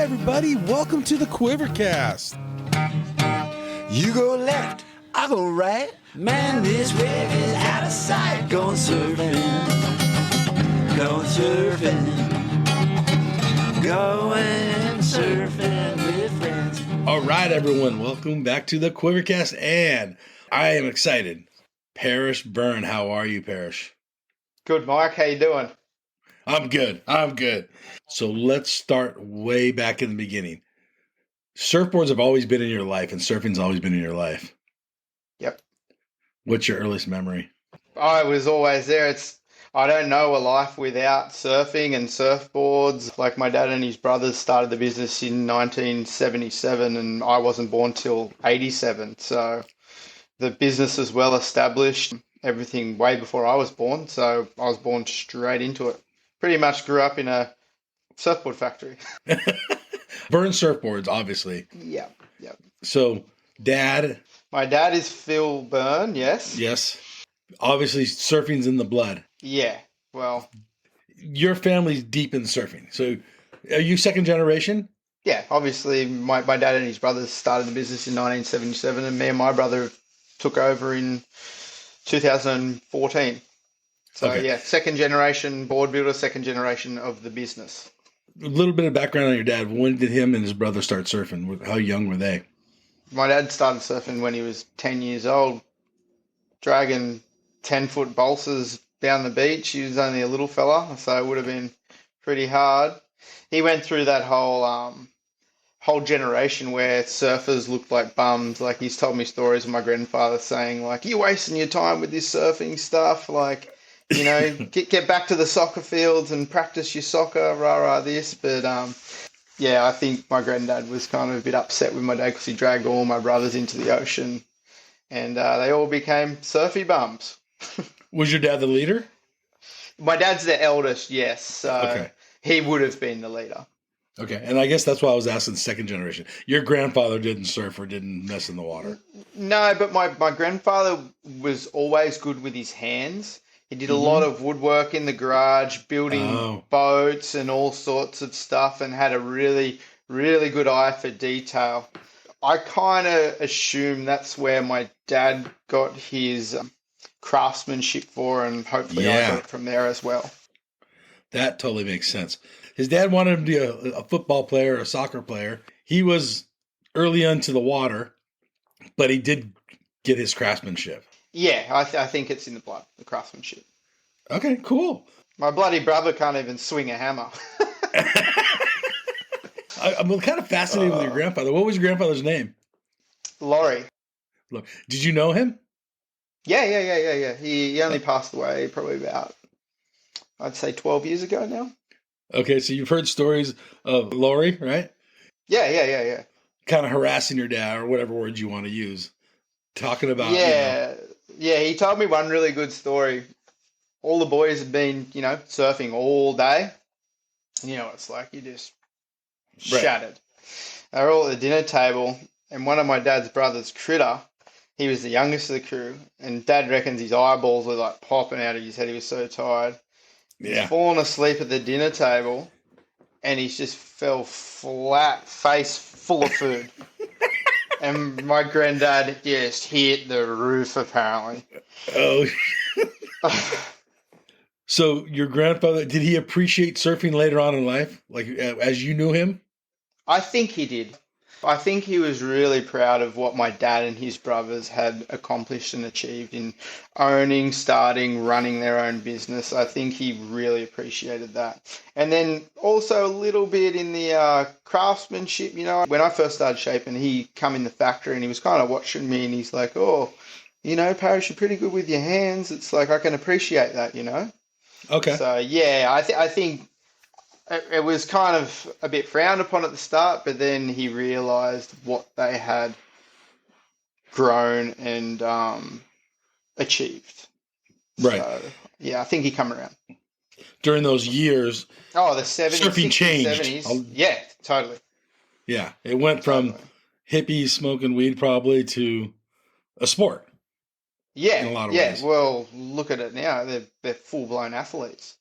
everybody. Welcome to the QuiverCast. You go left, I go right. Man, this wave is out of sight. Going surfing, going surfing, going surfing with friends. All right, everyone. Welcome back to the QuiverCast, and I am excited. Parrish Byrne, how are you, Parrish? Good, Mike. How you doing? I'm good. So let's start way back in the beginning. Surfboards have always been in your life, and surfing's always been in your life. Yep. What's your earliest memory? I was always there. I don't know a life without surfing and surfboards. Like my dad and his brothers started the business in 1977, and I wasn't born till 87. So the business is well established. Everything way before I was born. So I was born straight into it. Pretty much grew up in a surfboard factory. Byrne surfboards, obviously. Yep. So, Dad. My dad is Phil Byrne, yes. Yes. Obviously, surfing's in the blood. Yeah, well. Your family's deep in surfing. So, are you second generation? Yeah, obviously my dad and his brothers started the business in 1977, and me and my brother took over in 2014. So Okay. Yeah, second generation board builder, second generation of the business. A little bit of background on your dad. When did him and his brother start surfing? How young were they? My dad started surfing when he was 10 years old, dragging 10-foot balsas down the beach. He was only a little fella, so it would have been pretty hard. He went through that whole generation where surfers looked like bums. Like, he's told me stories of my grandfather saying, like, "You're wasting your time with this surfing stuff. Like, you know, get back to the soccer fields and practice your soccer, rah this." But yeah, I think my granddad was kind of a bit upset with my dad because he dragged all my brothers into the ocean, and they all became surfy bums. Was your dad the leader? My dad's the eldest, yes. So Okay. He would have been the leader. Okay, and I guess that's why I was asking second generation. Your grandfather didn't surf or didn't mess in the water. No, but my grandfather was always good with his hands. He did a lot of woodwork in the garage, building boats and all sorts of stuff, and had a really, really good eye for detail. I kind of assume that's where my dad got his craftsmanship for, and hopefully I got it from there as well. That totally makes sense. His dad wanted him to be a football player, a soccer player. He was early into the water, but he did get his craftsmanship. Yeah, I think it's in the blood, the craftsmanship. Okay, cool. My bloody brother can't even swing a hammer. I'm kind of fascinated with your grandfather. What was your grandfather's name? Laurie. Look, did you know him? Yeah. He only passed away probably about, I'd say, 12 years ago now. Okay, so you've heard stories of Laurie, right? Yeah. Kind of harassing your dad, or whatever words you want to use. Talking about, Yeah, he told me one really good story. All the boys had been, surfing all day. And you know what it's like, you're just shattered. They were all at the dinner table, and one of my dad's brothers, Critter, he was the youngest of the crew, and Dad reckons his eyeballs were like popping out of his head. He was so tired. Yeah. He's fallen asleep at the dinner table, and he's just fell flat, face full of food. And my granddad just hit the roof, apparently. Oh. So your grandfather, did he appreciate surfing later on in life, like as you knew him? I think he did. I think he was really proud of what my dad and his brothers had accomplished and achieved in owning, starting, running their own business. I think he really appreciated that. And then also a little bit in the craftsmanship, when I first started shaping, he come in the factory and he was kind of watching me, and he's like, "Oh, Parrish, you're pretty good with your hands." It's like, I can appreciate that, Okay. So yeah, I think it was kind of a bit frowned upon at the start, but then he realised what they had grown and achieved. Right. So, yeah, I think he come around. During those years, the 70s, surfing 60s, changed. 70s. Yeah, totally. Yeah, it went from hippies smoking weed probably to a sport. Yeah, in a lot of ways. Well, look at it now. They're full-blown athletes.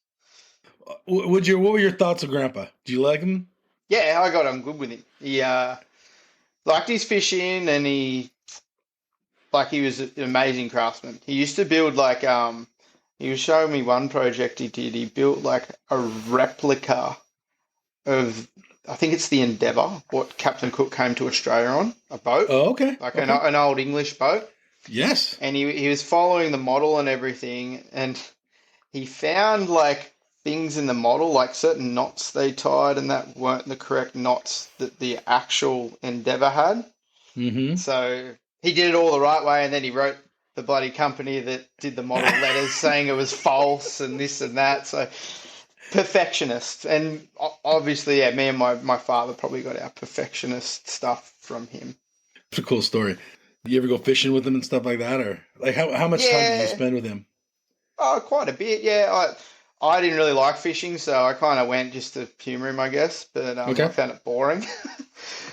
What were your thoughts of Grandpa? Do you like him? Yeah, I got on good with him. He liked his fishing, and he was an amazing craftsman. He used to build he was showing me one project he did. He built like a replica of, I think it's the Endeavour, what Captain Cook came to Australia on, a boat, Oh, okay. like Okay. an old English boat. Yes. And he was following the model and everything, and he found like things in the model, like certain knots they tied, and that weren't the correct knots that the actual Endeavour had. Mm-hmm. So he did it all the right way, and then he wrote the bloody company that did the model letters saying it was false and this and that. So perfectionist. And obviously, yeah, me and my father probably got our perfectionist stuff from him. It's a cool story. Do you ever go fishing with him and stuff like that? Or like how much time did you Yeah, spend with him? oh, quite a bit. Yeah, I didn't really like fishing, so I kind of went just to humour him, I guess. But I Okay. found it boring.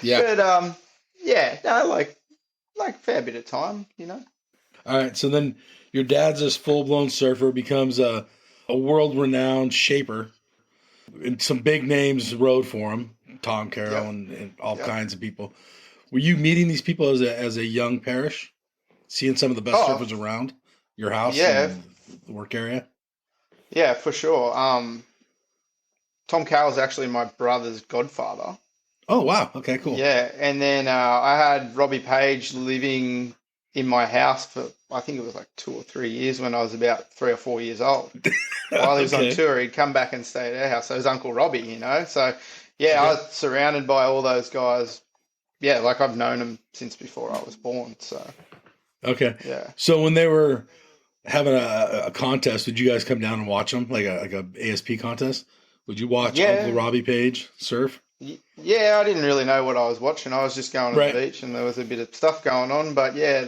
Yeah. But yeah, no, like fair bit of time, you know. All right. So then your dad's this full blown surfer, becomes a world renowned shaper. And some big names rode for him, Tom Carroll Yep, and all yep. kinds of people. Were you meeting these people as a young Parrish? Seeing some of the best Oh, surfers around your house yeah, and the work area? yeah, for sure. Tom Carroll's actually my brother's godfather. Oh, wow. Okay, cool. Yeah, and then I had Robbie Page living in my house for, I think it was like 2 or 3 years when I was about 3 or 4 years old. While he was on Okay. tour, he'd come back and stay at our house. So his Uncle Robbie, you know. So yeah, I Okay. was surrounded by all those guys. Yeah, like I've known them since before I was born. So Okay. yeah, So when they were having a contest, would you guys come down and watch them, like a ASP contest? Would you watch Uncle yeah, Robbie Page surf? yeah. I didn't really know what I was watching. I was just going to the Right. beach, and there was a bit of stuff going on. But yeah,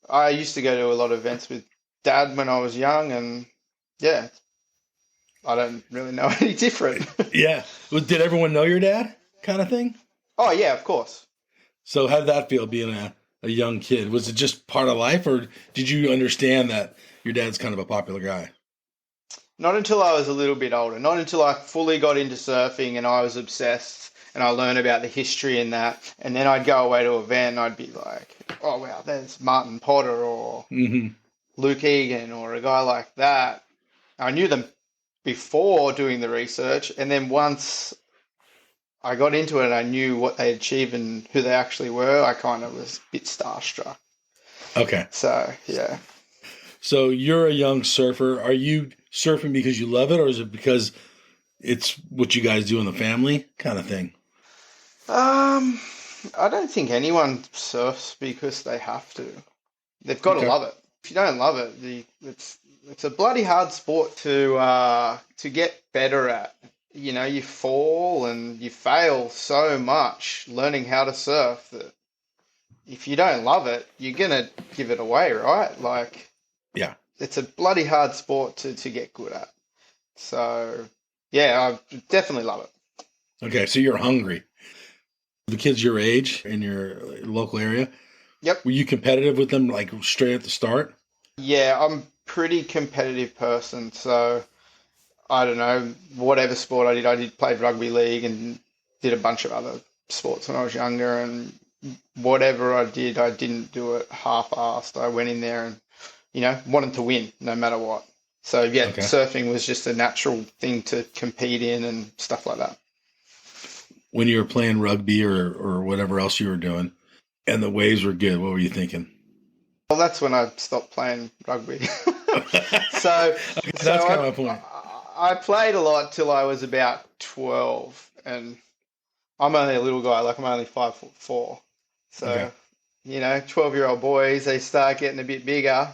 I used to go to a lot of events with Dad when I was young, and yeah, I don't really know any different. Yeah. Well, did everyone know your dad, kind of thing? Oh yeah, of course. So how did that feel being a young kid? Was it just part of life, or did you understand that your dad's kind of a popular guy? Not until I was a little bit older. Not until I fully got into surfing and I was obsessed and I learned about the history in that. And then I'd go away to an event and I'd be like, oh wow, there's Martin Potter or Hmm. Luke Egan or a guy like that. I knew them before doing the research, and then once I got into it and I knew what they achieved and who they actually were, I kind of was a bit starstruck. Okay. So yeah. So you're a young surfer. Are you surfing because you love it, or is it because it's what you guys do in the family kind of thing? Um, I don't think anyone surfs because they have to. They've got to Okay. love it. If you don't love it, it's a bloody hard sport to get better at. You know, you fall and you fail so much learning how to surf that if you don't love it, you're gonna give it away, right? Like Yeah. it's a bloody hard sport to get good at. So yeah, I definitely love it. Okay. So you're hungry. The kids your age in your local area, Yep. were you competitive with them like straight at the start? Yeah, I'm a pretty competitive person, so I don't know, whatever sport I did play rugby league and did a bunch of other sports when I was younger, and whatever I did, I didn't do it half-assed. I went in there and, wanted to win no matter what. So yeah, Okay. surfing was just a natural thing to compete in and stuff like that. When you were playing rugby or whatever else you were doing, and the waves were good, what were you thinking? Well, that's when I stopped playing rugby. Okay, So, that's so kind of my point. I played a lot till I was about 12, and I'm only a little guy, like I'm only 5'4". Okay. So, 12-year-old boys, they start getting a bit bigger.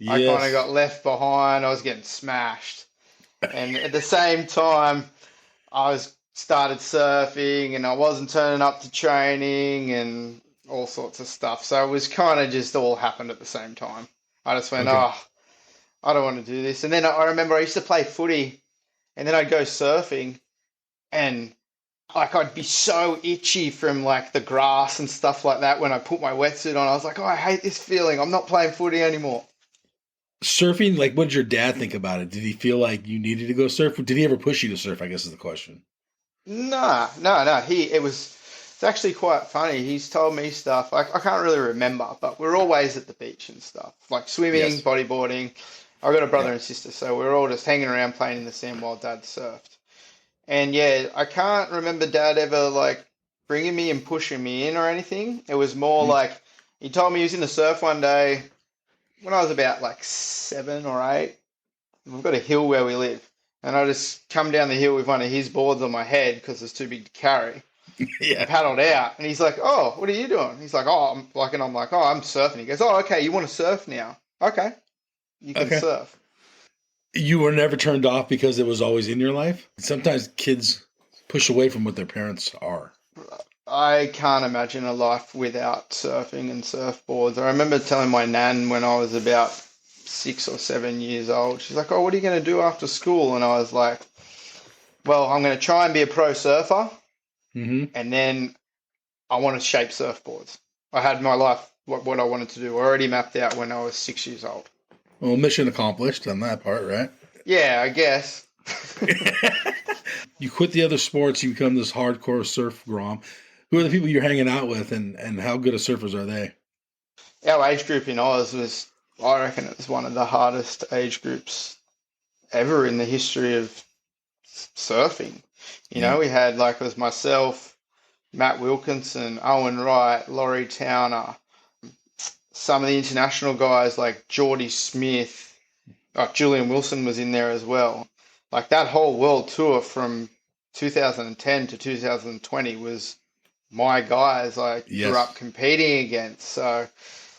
I kind of Yes. got left behind. I was getting smashed. And at the same time, I was started surfing and I wasn't turning up to training and all sorts of stuff. So it was kind of just all happened at the same time. I just went, Okay. oh, I don't want to do this. And then I remember I used to play footy and then I'd go surfing and like I'd be so itchy from like the grass and stuff like that when I put my wetsuit on. I was like, oh, I hate this feeling. I'm not playing footy anymore. Surfing, like, what did your dad think about it? Did he feel like you needed to go surf? Did he ever push you to surf? I guess is the question. No. It's actually quite funny. He's told me stuff. I can't really remember, but we're always at the beach and stuff, like swimming, Yes. bodyboarding. I've got a Yeah. brother and sister, so we're all just hanging around playing in the sand while Dad surfed. And yeah, I can't remember Dad ever like bringing me and pushing me in or anything. It was more Mhm. like he told me he was in the surf one day when I was about like 7 or 8. We've got a hill where we live, and I just come down the hill with one of his boards on my head because it's too big to carry, and Yeah. paddled out. And he's like, "Oh, what are you doing?" He's like, "Oh, I'm like," and I'm like, "Oh, I'm surfing." He goes, "Oh, okay, you want to surf now? Okay, you can Okay. surf." You were never turned off because it was always in your life? Sometimes kids push away from what their parents are. I can't imagine a life without surfing and surfboards. I remember telling my nan when I was about 6 or 7 years old, she's like, "Oh, what are you going to do after school?" And I was like, "Well, I'm going to try and be a pro surfer, Mm-hmm. and then I want to shape surfboards." I had my life, what I wanted to do, already mapped out when I was 6 years old. Well, mission accomplished on that part, right? Yeah, I guess. You quit the other sports, you become this hardcore surf grom. Who are the people you're hanging out with, and how good of surfers are they? Our age group in Oz was, I reckon it was one of the hardest age groups ever in the history of surfing. Yeah. We had like it was myself, Matt Wilkinson, Owen Wright, Laurie Towner, some of the international guys like Geordie Smith, Julian Wilson was in there as well. Like that whole world tour from 2010 to 2020 was my guys I grew Yes. up competing against. So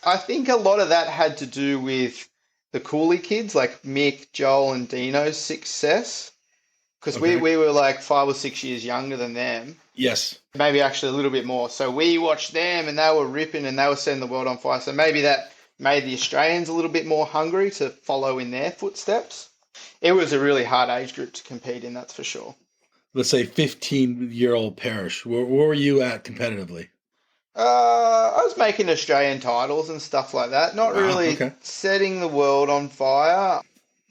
I think a lot of that had to do with the Cooley kids like Mick, Joel, and Dino's success because we, Okay. we were like 5 or 6 years younger than them, Yes. maybe actually a little bit more. So we watched them and they were ripping and they were setting the world on fire. So maybe that made the Australians a little bit more hungry to follow in their footsteps. It was a really hard age group to compete in, that's for sure. Let's say 15-year-old Parrish. Where were you at competitively? I was making Australian titles and stuff like that, not Wow. really Okay. setting the world on fire.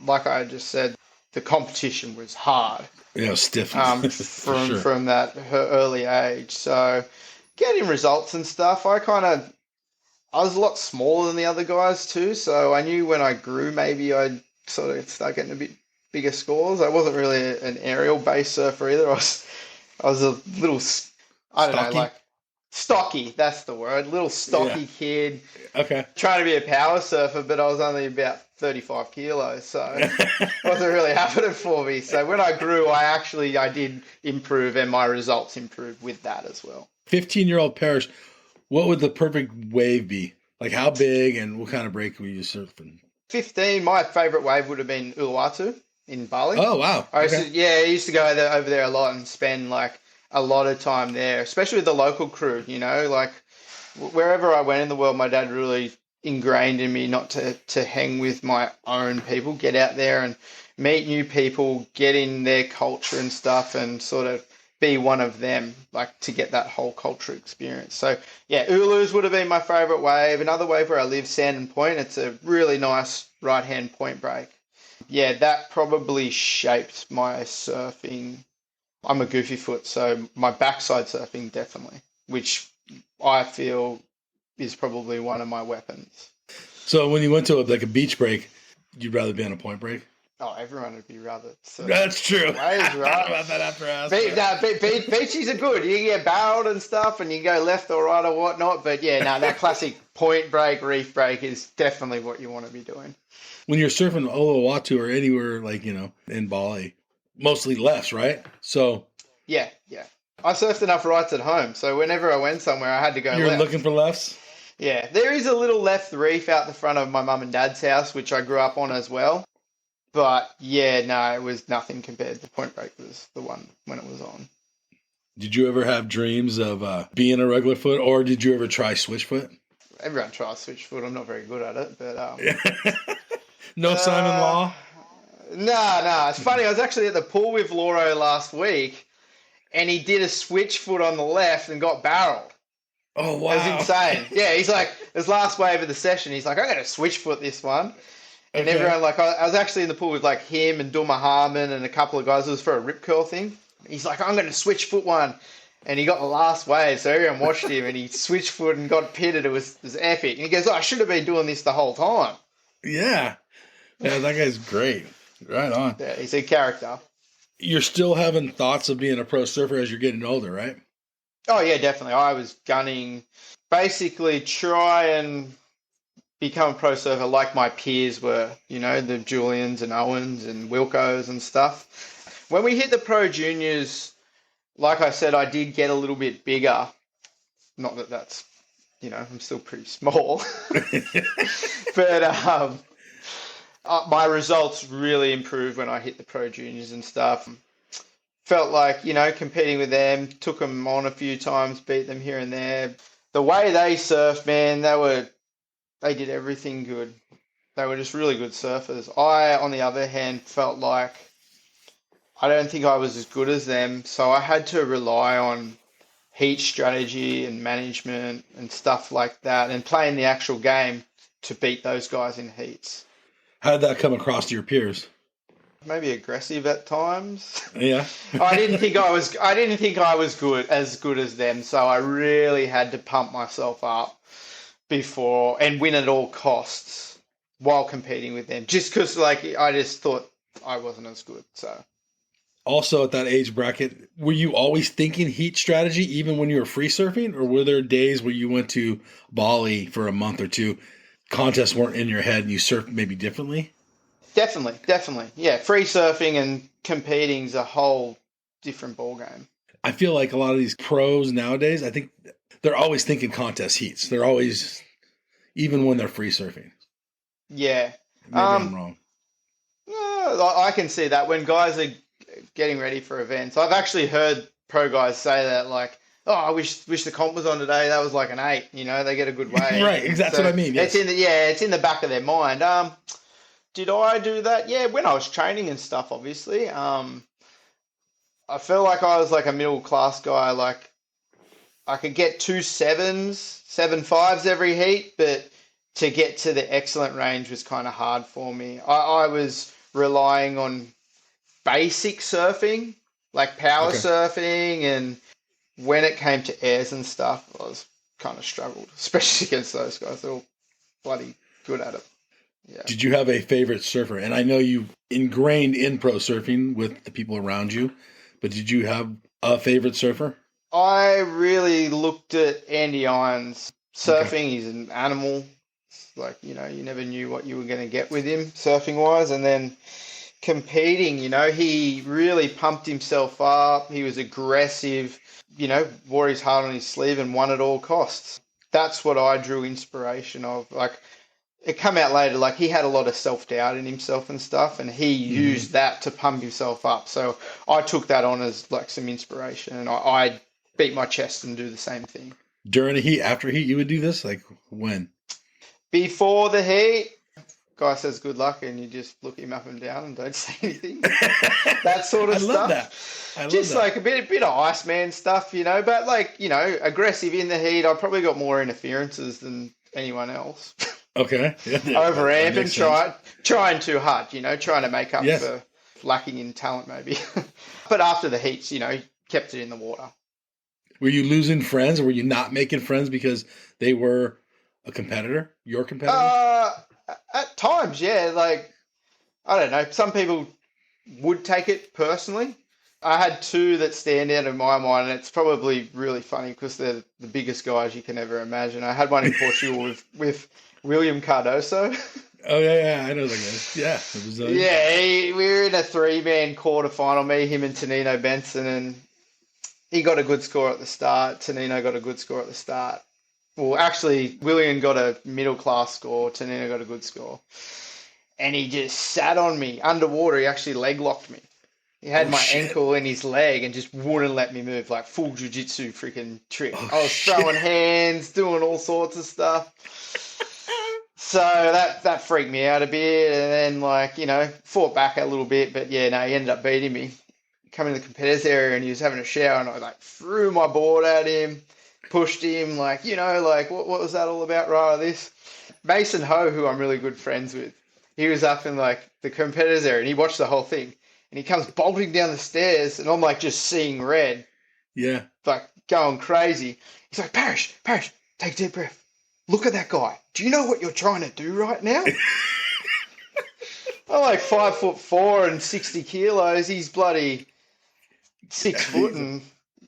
Like I just said, the competition was hard Yeah, stiff for from sure. from that early age. So getting results and stuff, I was a lot smaller than the other guys too. So I knew when I grew, maybe I'd sort of start getting a bit bigger scores. I wasn't really an aerial based surfer either. I was a little, I don't know, like Stocky. stocky. That's the word. Little Yeah. stocky kid Okay. trying to be a power surfer, but I was only about 35 kilos, so it wasn't really happening for me. So when I grew, I did improve, and my results improved with that as well. 15-year-old Parrish. What would the perfect wave be? Like how big and what kind of break were you surfing? 15, my favourite wave would have been Uluwatu in Bali. Oh wow. Okay. I used to go over there a lot and spend like a lot of time there, especially with the local crew. Like wherever I went in the world, my dad really ingrained in me not to hang with my own people, get out there and meet new people, get in their culture and stuff, and sort of be one of them, like to get that whole culture experience. So yeah, Ulus would have been my favourite wave. Another wave where I live, Sand and Point. It's a really nice right hand point break. Yeah, that probably shaped my surfing. I'm a goofy foot, so my backside surfing definitely, which I feel is probably one of my weapons. So when you went to like a beach break, you'd rather be on a point break? Oh, everyone would be rather surfing That's true. waves, I thought right? about that after I asked. Beaches are good. You can get barreled and stuff, and you can go left or right or whatnot. But yeah, no, that classic point break, reef break is definitely what you want to be doing. When you're surfing Uluwatu or anywhere like, in Bali, mostly lefts, right? So Yeah, yeah. I surfed enough rights at home, so whenever I went somewhere, I had to go you're left. looking for lefts? Yeah, there is a little left reef out the front of my mum and dad's house, which I grew up on as well. But yeah, no, it was nothing compared to Point Break was the one when it was on. Did you ever have dreams of being a regular foot, or did you ever try switchfoot? Everyone tries switchfoot. I'm not very good at it, but No Simon uh, Law? no. It's funny. I was actually at the pool with Lauro last week, and he did a switchfoot on the left and got barreled. Oh, It was wow. insane. Yeah, he's like, his last wave of the session, he's like, I'm going to switchfoot this one. And Okay. everyone, like, I was actually in the pool with like him and Duma Harmon and a couple of guys. It was for a rip curl thing. He's like, I'm going to switch foot one. And he got the last wave, so everyone watched him, and he switched foot and got pitted. It was epic. And he goes, I should have been doing this the whole time. Yeah. Yeah, that guy's great. Right on. Yeah, he's a character. You're still having thoughts of being a pro surfer as you're getting older, right? Oh, yeah, definitely. I was gunning, basically try and become a pro surfer like my peers were, the Julians and Owens and Wilcos and stuff. When we hit the pro juniors, like I said, I did get a little bit bigger. Not that that's, I'm still pretty small. But my results really improved when I hit the pro juniors and stuff. Felt like, competing with them, took them on a few times, beat them here and there. The way they surfed, man, they did everything good. They were just really good surfers. I, on the other hand, felt like I don't think I was as good as them, so I had to rely on heat strategy and management and stuff like that, and playing the actual game to beat those guys in heats. How did that come across to your peers? Maybe aggressive at times. Yeah. I didn't think I was as good as them, so I really had to pump myself up before and win at all costs while competing with them. Just because, I just thought I wasn't as good. So. Also, at that age bracket, were you always thinking heat strategy even when you were free surfing? Or were there days where you went to Bali for a month or two, contests weren't in your head and you surfed maybe differently? Definitely. Yeah, free surfing and competing is a whole different ballgame. I feel like a lot of these pros nowadays, I think they're always thinking contest heats. They're always, even when they're free surfing. Yeah. Maybe I'm wrong. Yeah, I can see that when guys are getting ready for events. I've actually heard pro guys say that, like, oh, I wish the comp was on today. That was like an 8. They get a good wave. Right, that's what I mean. Yes. It's in the back of their mind. Did I do that? Yeah, when I was training and stuff, obviously. I feel like I was like a middle class guy. Like, I could get 2 7s, 7 5s every heat, but to get to the excellent range was kind of hard for me. I was relying on basic surfing, like power surfing, and when it came to airs and stuff, I was kind of struggled, especially against those guys. They're all bloody good at it. Yeah. Did you have a favorite surfer? And I know you ingrained in pro surfing with the people around you, but did you have a favorite surfer? I really looked at Andy Irons. Surfing, he's an animal. Like, you never knew what you were going to get with him surfing-wise. And then competing, he really pumped himself up. He was aggressive, wore his heart on his sleeve and won at all costs. That's what I drew inspiration of. Like, it come out later, like he had a lot of self-doubt in himself and stuff, and he used that to pump himself up. So I took that on as like some inspiration, and I beat my chest and do the same thing. During a heat, after a heat, you would do this? Like when? Before the heat, guy says good luck, and you just look him up and down and don't say anything. That sort of stuff. I love just that. like a bit of Iceman stuff, but like, aggressive in the heat. I probably got more interferences than anyone else. Okay. Yeah, Overamp and trying too hard, trying to make up for lacking in talent maybe. But after the heats, kept it in the water. Were you losing friends, or were you not making friends because they were a competitor, your competitor? At times, yeah. Like, I don't know. Some people would take it personally. I had 2 that stand out in my mind, and it's probably really funny because they're the biggest guys you can ever imagine. I had one in Portugal with William Cardoso. Oh, yeah, I know that guy. Yeah. It was, we were in a 3-man quarterfinal, me, him, and Tonino Benson, and he got a good score at the start. Tonino got a good score at the start. Well, actually, William got a middle-class score. Tonino got a good score. And he just sat on me underwater. He actually leg-locked me. He had my ankle in his leg and just wouldn't let me move, like full jiu-jitsu freaking trick. I was throwing hands, doing all sorts of stuff. So that freaked me out a bit, and then fought back a little bit, but yeah, no, he ended up beating me. Come in the competitors area and he was having a shower, and I threw my board at him, pushed him, what was that all about, right? This Mason Ho, who I'm really good friends with, he was up in the competitors area and he watched the whole thing, and he comes bolting down the stairs, and I'm like just seeing red, Yeah. like going crazy. He's like, Parrish, take a deep breath. Look at that guy. Do you know what you're trying to do right now? I'm like 5'4" and 60 kilos. He's bloody 6 foot and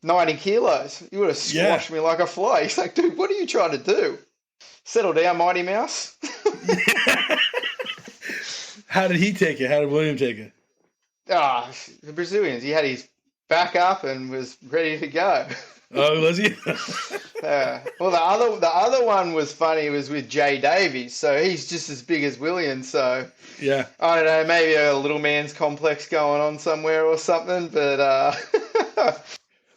90 kilos. He would have squashed me like a fly. He's like, dude, what are you trying to do? Settle down, Mighty Mouse. How did he take it? How did William take it? The Brazilians. He had his back up and was ready to go. Oh, was he? Well, the other one was funny. It was with Jay Davies, so he's just as big as William. So Yeah. I don't know, maybe a little man's complex going on somewhere or something. But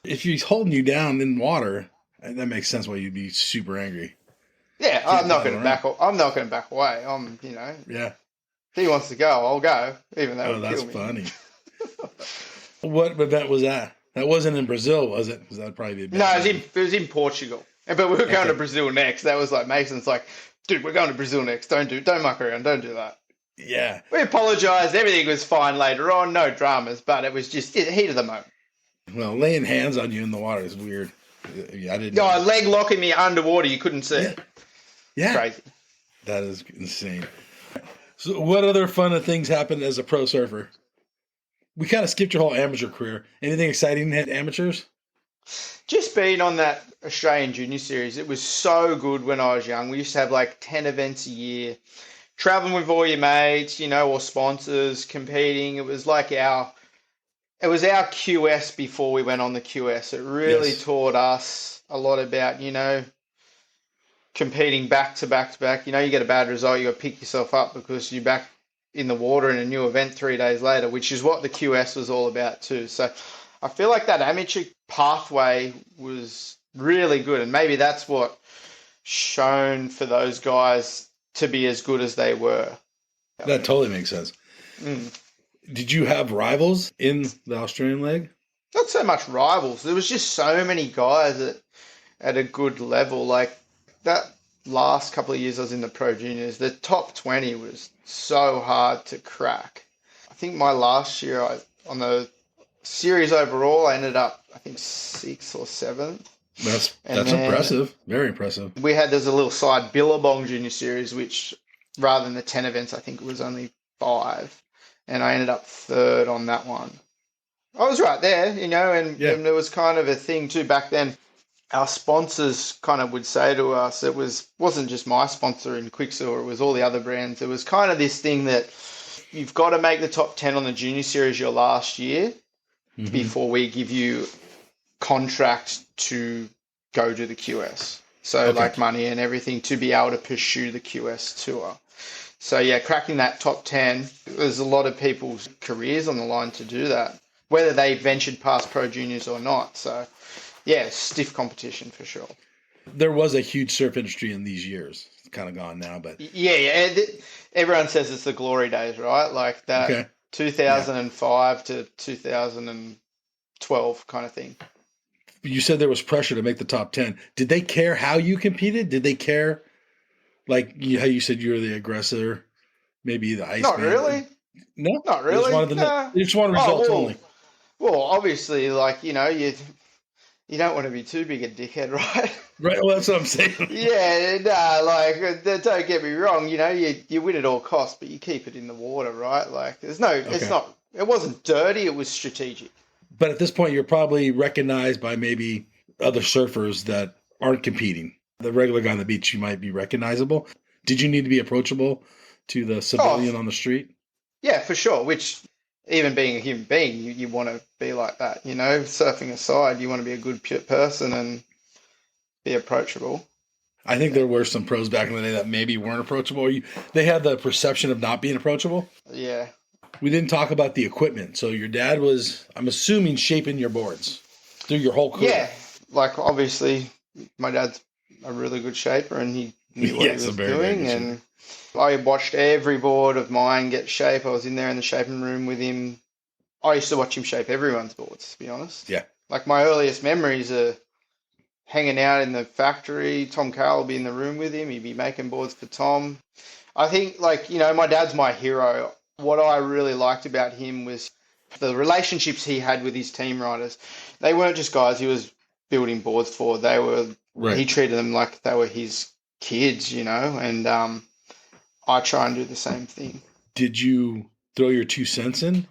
If he's holding you down in water, that makes sense why you'd be super angry. yeah, I'm not going to back. I'm not going to back away. Yeah. If he wants to go, I'll go, even though Oh, that's funny. What event was that? That wasn't in Brazil, was it? Because that'd probably be a bad No, it was in Portugal. But we were going to Brazil next. That was like Mason's like, dude, we're going to Brazil next. Don't muck around. Don't do that. Yeah. We apologised. Everything was fine later on. No dramas. But it was just heat of the moment. Well, laying hands on you in the water is weird. Yeah, I didn't. No, leg locking me underwater. You couldn't see it. Yeah. Crazy. That is insane. So, what other fun things happened as a pro surfer? We kind of skipped your whole amateur career. Anything exciting at amateurs? Just being on that Australian Junior Series, it was so good when I was young. We used to have like 10 events a year, traveling with all your mates, or sponsors, competing. It was like our QS before we went on the QS. It really taught us a lot about, competing back to back to back. You get a bad result, you got to pick yourself up because you're back in the water in a new event 3 days later, which is what the QS was all about too. So I feel like that amateur pathway was really good, and maybe that's what shown for those guys to be as good as they were. That totally makes sense. Did you have rivals in the Australian leg? Not so much rivals. There was just so many guys at a good level. Like that last couple of years I was in the Pro Juniors, the top 20 was so hard to crack. I think my last year on the series overall, I ended up, I think, 6th or 7th. That's impressive. Very impressive. There's a little side Billabong Junior Series, which rather than the 10 events, I think it was only 5. And I ended up 3rd on that one. I was right there, and there was kind of a thing too back then. Our sponsors kind of would say to us, wasn't just my sponsor in Quicksilver, it was all the other brands. It was kind of this thing that you've got to make the top 10 on the Junior Series your last year before we give you contract to go to the QS. So like money and everything to be able to pursue the QS tour. So yeah, cracking that top 10, there's a lot of people's careers on the line to do that, whether they ventured past Pro Juniors or not. So yeah, stiff competition for sure. There was a huge surf industry in these years. It's kind of gone now, but yeah. Everyone says it's the glory days, right? Like that 2005 to 2012 kind of thing. You said there was pressure to make the top 10. Did they care how you competed? Did they care, like how you said you were the aggressor, maybe the ice? Not really. No, not really. They just wanted results only. Well, obviously, like you don't want to be too big a dickhead, right? Right. Well, that's what I'm saying. Don't get me wrong. You win at all costs, but you keep it in the water, right? Like, it's not. It wasn't dirty. It was strategic. But at this point, you're probably recognized by maybe other surfers that aren't competing. The regular guy on the beach, you might be recognizable. Did you need to be approachable to the civilian on the street? Yeah, for sure. Which, even being a human being, you want to be like that. Surfing aside, you want to be a good person and be approachable. I think there were some pros back in the day that maybe weren't approachable. They had the perception of not being approachable. Yeah. We didn't talk about the equipment. So your dad was, I'm assuming, shaping your boards through your whole career. Yeah. Like, obviously, my dad's a really good shaper and he knew what he was doing. And I watched every board of mine get shaped. I was in there in the shaping room with him. I used to watch him shape everyone's boards, to be honest. Yeah. Like, my earliest memories are hanging out in the factory. Tom Carroll will be in the room with him. He'd be making boards for Tom. I think, my dad's my hero. What I really liked about him was The relationships he had with his team riders, they weren't just guys he was building boards for. They were Right. He treated them like they were his kids, and I try and do the same thing. Did you throw your 2 cents in,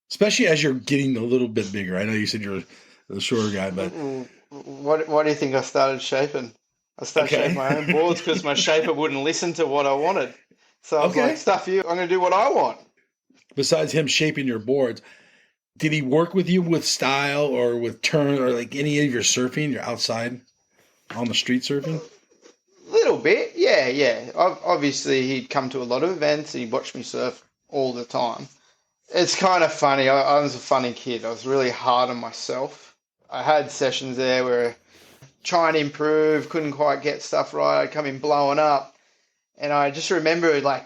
especially as you're getting a little bit bigger? I know you said you're the shorter guy, but What do you think I started shaping? I started shaping my own boards because my shaper wouldn't listen to what I wanted. So I was like, stuff you, I'm going to do what I want. Besides him shaping your boards, did he work with you with style or with turn or like any of your surfing, your outside on the street surfing? Little bit, yeah. Obviously, he'd come to a lot of events and he'd watch me surf all the time. It's kind of funny. I was a funny kid. I was really hard on myself. I had sessions there where try and improve, couldn't quite get stuff right. I'd come in blowing up. And I just remember like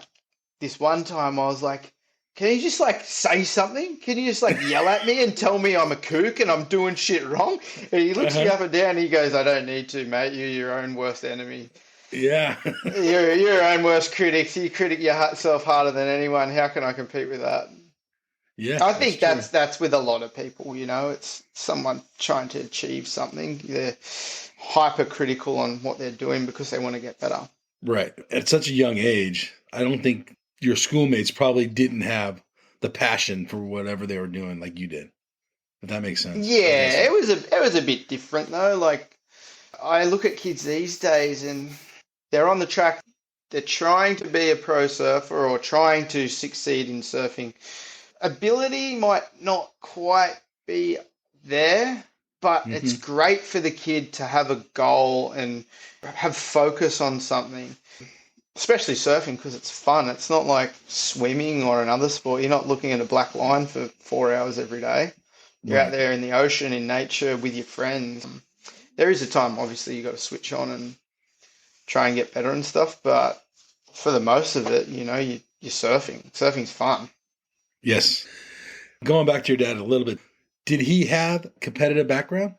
this one time I was like, can you just like say something? Can you just like yell at me and tell me I'm a kook and I'm doing shit wrong? And he looks me up and down and he goes, I don't need to, mate. You're your own worst enemy. Yeah. You're your own worst critic. You critic yourself harder than anyone. How can I compete with that? Yeah. I think that's with a lot of people, It's someone trying to achieve something. They're hypercritical on what they're doing because they want to get better. Right. At such a young age, I don't think your schoolmates probably didn't have the passion for whatever they were doing like you did. If that makes sense. Yeah, it was a bit different though. Like I look at kids these days and they're on the track, they're trying to be a pro surfer or trying to succeed in surfing. Ability might not quite be there, but it's great for the kid to have a goal and have focus on something, especially surfing because it's fun. It's not like swimming or another sport. You're not looking at a black line for 4 hours every day. You're out there in the ocean, in nature, with your friends. There is a time, obviously, you got to switch on and try and get better and stuff, but for the most of it, you're surfing. Surfing's fun. Yes. Going back to your dad a little bit, did he have competitive background?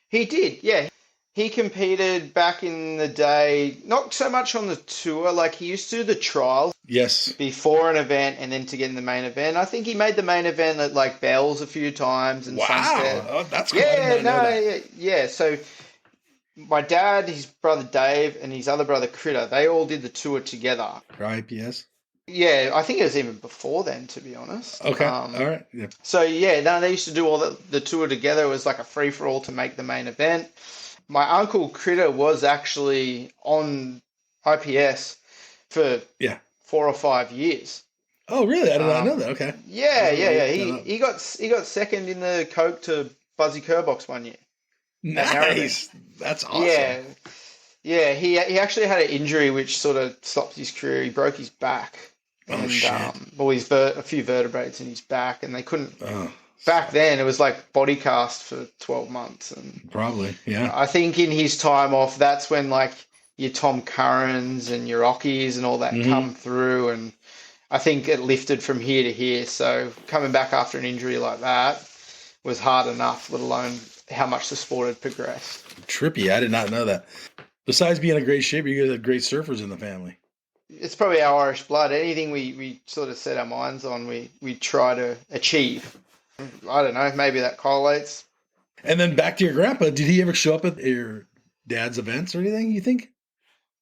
He did, yeah. He competed back in the day, not so much on the tour, like he used to do the trials. Yes. Before an event and then to get in the main event. I think he made the main event at like Bells a few times and Sunset. Oh, that's cool. Yeah. So my dad, his brother Dave, and his other brother Critter, they all did the tour together. Right, yes. Yeah, I think it was even before then, to be honest. Okay, all right. Yeah. So, they used to do all the tour together. It was like a free-for-all to make the main event. My uncle Critter was actually on IPS for 4 or 5 years. Oh, really? I did not know that. Okay. Yeah. He got second in the Coke to Buzzy Kerbox one year. Nice. That's awesome. Yeah. He actually had an injury which sort of stopped his career. He broke his back. Oh, shit. A few vertebrae in his back, and they couldn't. Back then, it was like body cast for 12 months, and probably, yeah. I think in his time off, that's when like your Tom Currans and your Ockies and all that come through, and I think it lifted from here to here. So coming back after an injury like that was hard enough, let alone how much the sport had progressed. Trippy, I did not know that. Besides being a great shaper, you guys are great surfers in the family. It's probably our Irish blood. Anything we sort of set our minds on, we try to achieve. I don't know, maybe that correlates. And then back to your grandpa, did he ever show up at your dad's events or anything, you think?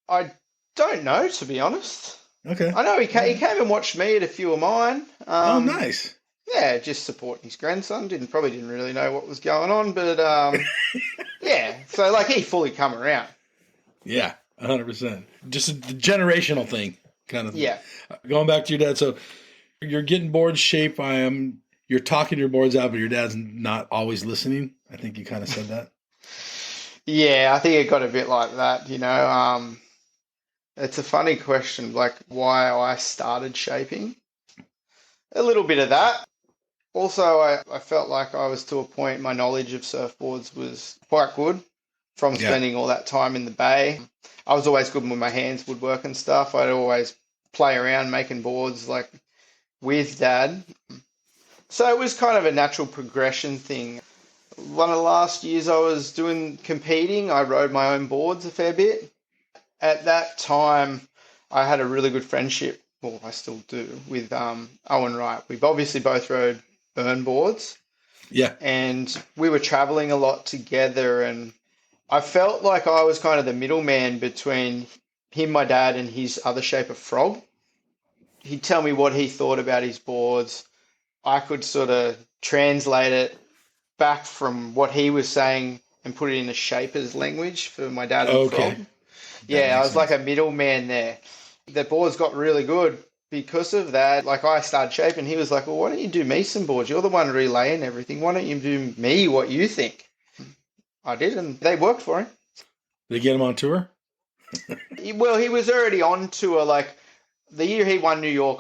I don't know, to be honest. Okay. I know he came and watched me at a few of mine. Oh, nice. Yeah, just supporting his grandson. Probably didn't really know what was going on, but yeah. So like he fully come around. Yeah, 100%. Just a generational thing, kind of. Yeah. Going back to your dad, so you're getting board shape. You're talking your boards out, but your dad's not always listening. I think you kind of said that. Yeah, I think it got a bit like that. It's a funny question, like why I started shaping. A little bit of that. Also, I felt like I was to a point, my knowledge of surfboards was quite good from spending all that time in the bay. I was always good with my hands, woodwork and stuff. I'd always play around making boards like with Dad. So it was kind of a natural progression thing. One of the last years I was competing, I rode my own boards a fair bit. At that time, I had a really good friendship, well, I still do, with Owen Wright. We've obviously both rode Byrne boards. Yeah. And we were traveling a lot together, and I felt like I was kind of the middleman between him, my dad, and his other shape of frog. He'd tell me what he thought about his boards. I could sort of translate it back from what he was saying and put it in the shaper's language for my dad and frog. Okay. That Yeah, I makes was like sense. a middleman there. The boards got really good because of that. Like I started shaping, he was like, "Well, why don't you do me some boards? You're the one relaying everything. Why don't you do me what you think?" I did, and they worked for him. They get him on tour? Well, he was already on tour. Like the year he won New York,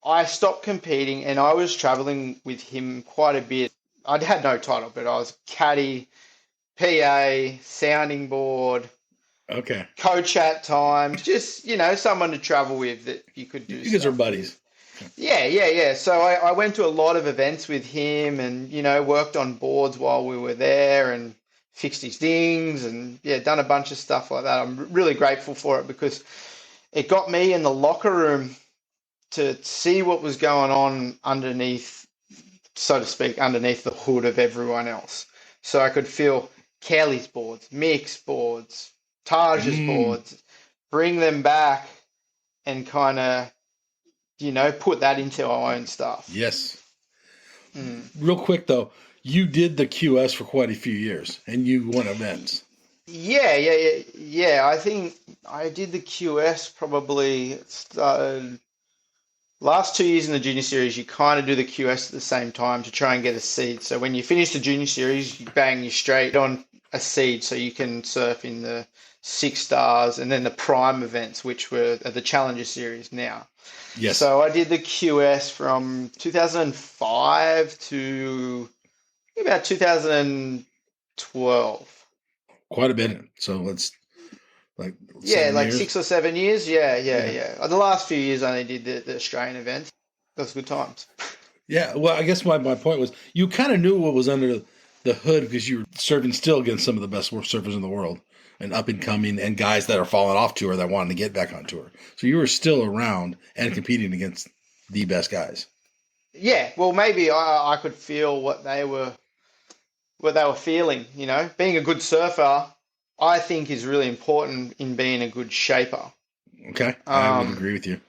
I stopped competing and I was traveling with him quite a bit. I had no title, but I was caddy, PA, sounding board, Okay. coach at times, just, someone to travel with that you could do You guys are stuff buddies. with. Yeah. So I went to a lot of events with him and, worked on boards while we were there and fixed his things and, yeah, done a bunch of stuff like that. I'm really grateful for it because it got me in the locker room to see what was going on underneath, so to speak, underneath the hood of everyone else. So I could feel Kelly's boards, Mick's boards, Taj's Mm, boards, bring them back and kind of, put that into our own stuff. yes. Mm. Real quick, though, you did the QS for quite a few years, and you won events. Yeah. I think I did the QS probably last 2 years in the junior series. You kind of do the QS at the same time to try and get a seed. So when you finish the junior series, you bang, you straight on a seed so you can surf in the 6 stars and then the prime events, which were the Challenger series now. Yes. So I did the QS from 2005 to about 2012. Quite a bit. So let's like Yeah, 7 like years. 6 or 7 years. Yeah. Yeah. The last few years I only did the Australian events. Those were good times. Yeah. Well, I guess my point was you kind of knew what was under the hood because you were serving still against some of the best surfers in the world and up and coming and guys that are falling off tour that wanted to get back on tour. So you were still around and competing against the best guys. Yeah, well, maybe I could feel what they were feeling. Being a good surfer, I think is really important in being a good shaper. Okay. I would Um, agree with you.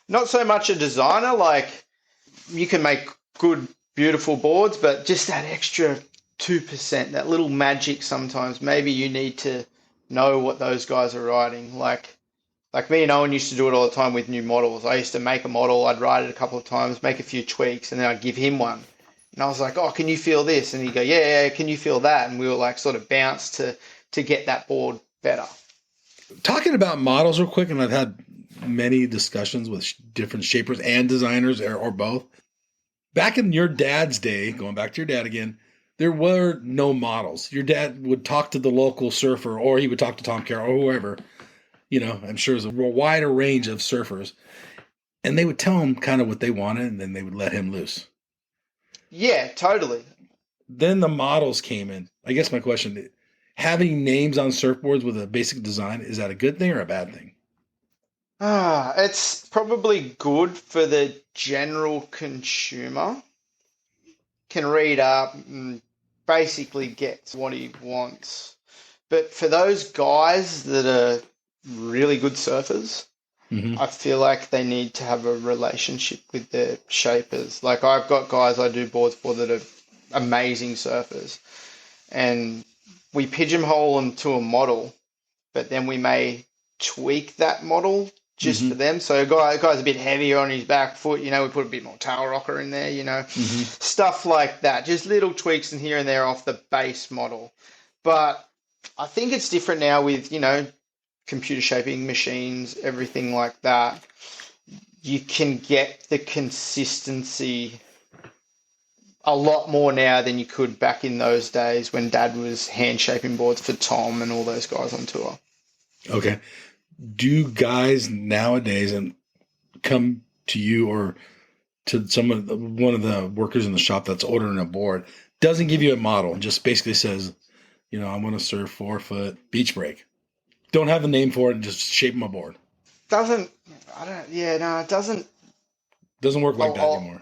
Not so much a designer, like you can make good, beautiful boards, but just that extra 2%, that little magic sometimes. Maybe you need to know what those guys are riding. Like me and Owen used to do it all the time with new models. I used to make a model, I'd ride it a couple of times, make a few tweaks, and then I'd give him one. And I was like, "Oh, can you feel this?" And he'd go, "Yeah, can you feel that?" And we were like sort of bounce to get that board better. Talking about models real quick, and I've had many discussions with different shapers and designers or both. Back in your dad's day, going back to your dad again, there were no models. Your dad would talk to the local surfer or he would talk to Tom Carroll or whoever. I'm sure there's a wider range of surfers. And they would tell him kind of what they wanted and then they would let him loose. Yeah, totally. Then the models came in. I guess my question, having names on surfboards with a basic design, is that a good thing or a bad thing? It's probably good for the general consumer. Can read up and basically gets what he wants. But for those guys that are really good surfers, Mm-hmm. I feel like they need to have a relationship with their shapers. Like I've got guys I do boards for that are amazing surfers, and we pigeonhole them to a model, but then we may tweak that model just Mm-hmm. for them. So guy's a bit heavier on his back foot, we put a bit more tail rocker in there, Mm-hmm. stuff like that. Just little tweaks in here and there off the base model. But I think it's different now with, computer shaping machines, everything like that. You can get the consistency a lot more now than you could back in those days when Dad was hand shaping boards for Tom and all those guys on tour. Okay. Do guys nowadays and come to you or to one of the workers in the shop that's ordering a board, doesn't give you a model, just basically says, I want to surf 4-foot beach break. Don't have a name for it, and just shape my board. Doesn't, I don't, yeah, no, it doesn't Doesn't work like that I'll, anymore.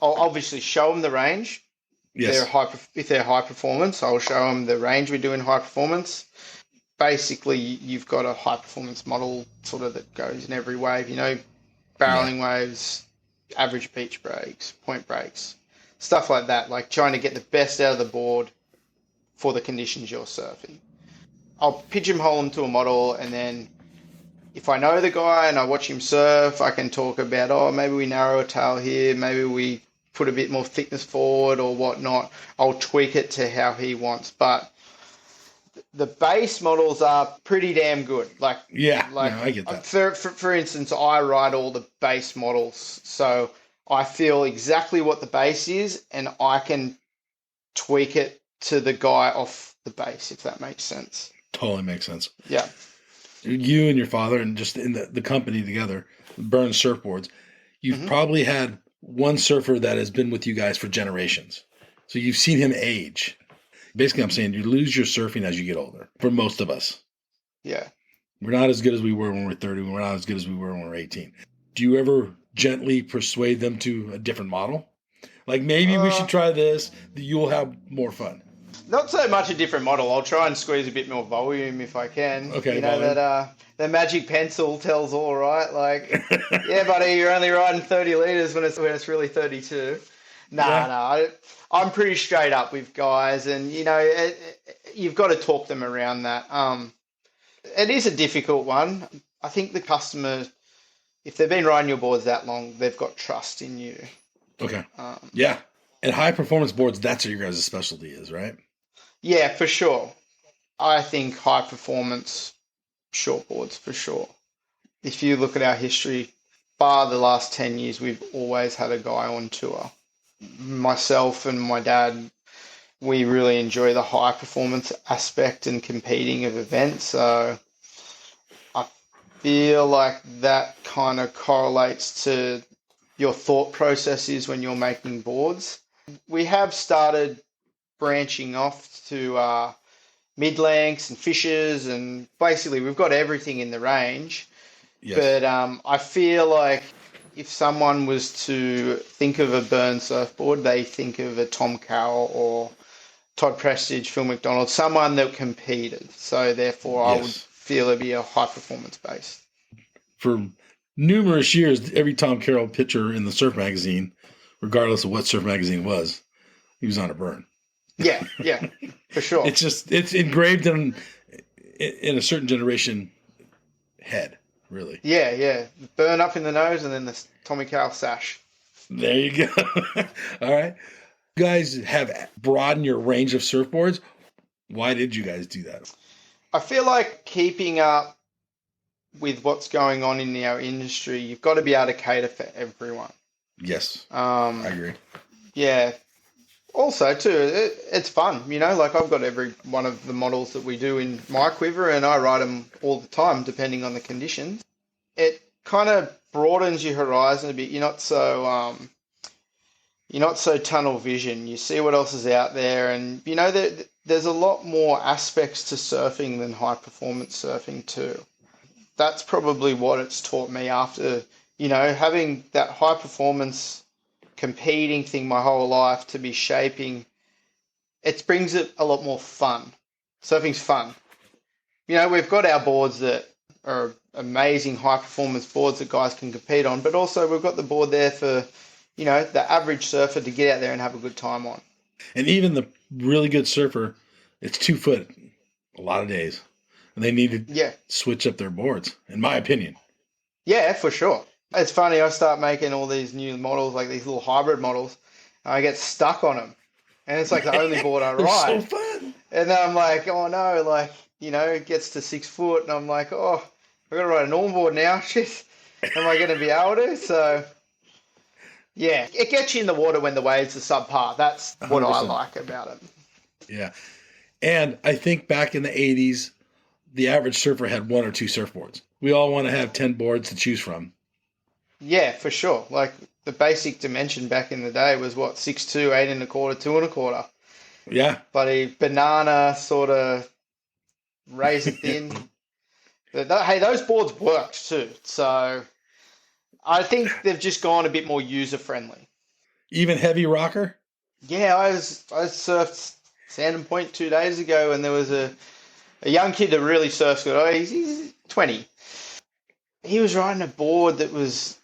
I'll obviously show them the range. Yes. If they're high performance, I'll show them the range we do in high performance. Basically, you've got a high performance model sort of that goes in every wave, barreling waves, average beach breaks, point breaks, stuff like that, like trying to get the best out of the board for the conditions you're surfing. I'll pigeonhole them to a model, and then if I know the guy and I watch him surf, I can talk about, maybe we narrow a tail here, maybe we put a bit more thickness forward or whatnot. I'll tweak it to how he wants. But the base models are pretty damn good. I get that. For instance, I write all the base models, so I feel exactly what the base is, and I can tweak it to the guy off the base, if that makes sense. Totally makes sense. Yeah. You and your father, and just in the company together, Byrne Surfboards, you've probably had one surfer that has been with you guys for generations. So you've seen him age. Basically, I'm saying you lose your surfing as you get older, for most of us. Yeah. We're not as good as we were when we were 30. We're not as good as we were when we were 18. Do you ever gently persuade them to a different model? Like, maybe we should try this. You'll have more fun. Not so much a different model. I'll try and squeeze a bit more volume if I can. Okay, that the magic pencil tells all, right? Like, yeah, buddy, you're only riding 30 litres when it's really 32. I'm pretty straight up with guys, and you've got to talk them around that. It is a difficult one. I think the customer, if they've been riding your boards that long, they've got trust in you. Okay. Yeah. And high performance boards, that's what your guys' specialty is, right? Yeah, for sure. I think high performance shortboards for sure. If you look at our history, bar the last 10 years, we've always had a guy on tour. Myself and my dad, we really enjoy the high performance aspect and competing of events. So I feel like that kind of correlates to your thought processes when you're making boards. We have started branching off to mid-lengths and fishers, and basically we've got everything in the range. Yes. But I feel like if someone was to think of a Byrne surfboard, they think of a Tom Carroll or Todd Prestige, Phil McDonald, someone that competed. So therefore I would feel it'd be a high-performance base. For numerous years, every Tom Carroll picture in the surf magazine, regardless of what surf magazine it was, he was on a Byrne. Yeah, for sure. It's engraved in a certain generation head, really. Yeah. Byrne up in the nose, and then the Tommy Carroll sash. There you go. All right. You guys have broadened your range of surfboards. Why did you guys do that? I feel like keeping up with what's going on in our industry, you've got to be able to cater for everyone. Yes, I agree. Yeah. Also, too, it's fun, like I've got every one of the models that we do in my quiver, and I ride them all the time, depending on the conditions. It kind of broadens your horizon a bit. You're not so tunnel vision. You see what else is out there, and there's a lot more aspects to surfing than high performance surfing too. That's probably what it's taught me after, having that high performance competing thing my whole life to be shaping. It brings it a lot more fun. Surfing's fun. We've got our boards that are amazing high performance boards that guys can compete on, but also we've got the board there for, the average surfer to get out there and have a good time on. And even the really good surfer, it's 2 foot a lot of days. And they need to switch up their boards, in my opinion. Yeah, for sure. It's funny, I start making all these new models, like these little hybrid models, and I get stuck on them. And it's like the only board I ride. They're so fun. And then I'm like, oh no, it gets to 6 foot, and I'm like, oh, I've got to ride a normal board now. Shit, am I going to be able to? So, yeah, it gets you in the water when the waves are subpar. That's what 100%. I like about it. Yeah. And I think back in the 80s, the average surfer had 1 or 2 surfboards. We all want to have 10 boards to choose from. Yeah, for sure. Like the basic dimension back in the day was 6'2", 8 1/4, 2 1/4. Yeah. Bloody banana sort of razor thin. Hey, those boards worked too. So I think they've just gone a bit more user friendly. Even heavy rocker? Yeah, I surfed Sandon Point 2 days ago, and there was a young kid that really surfs good. Oh, he's 20. He was riding a board that was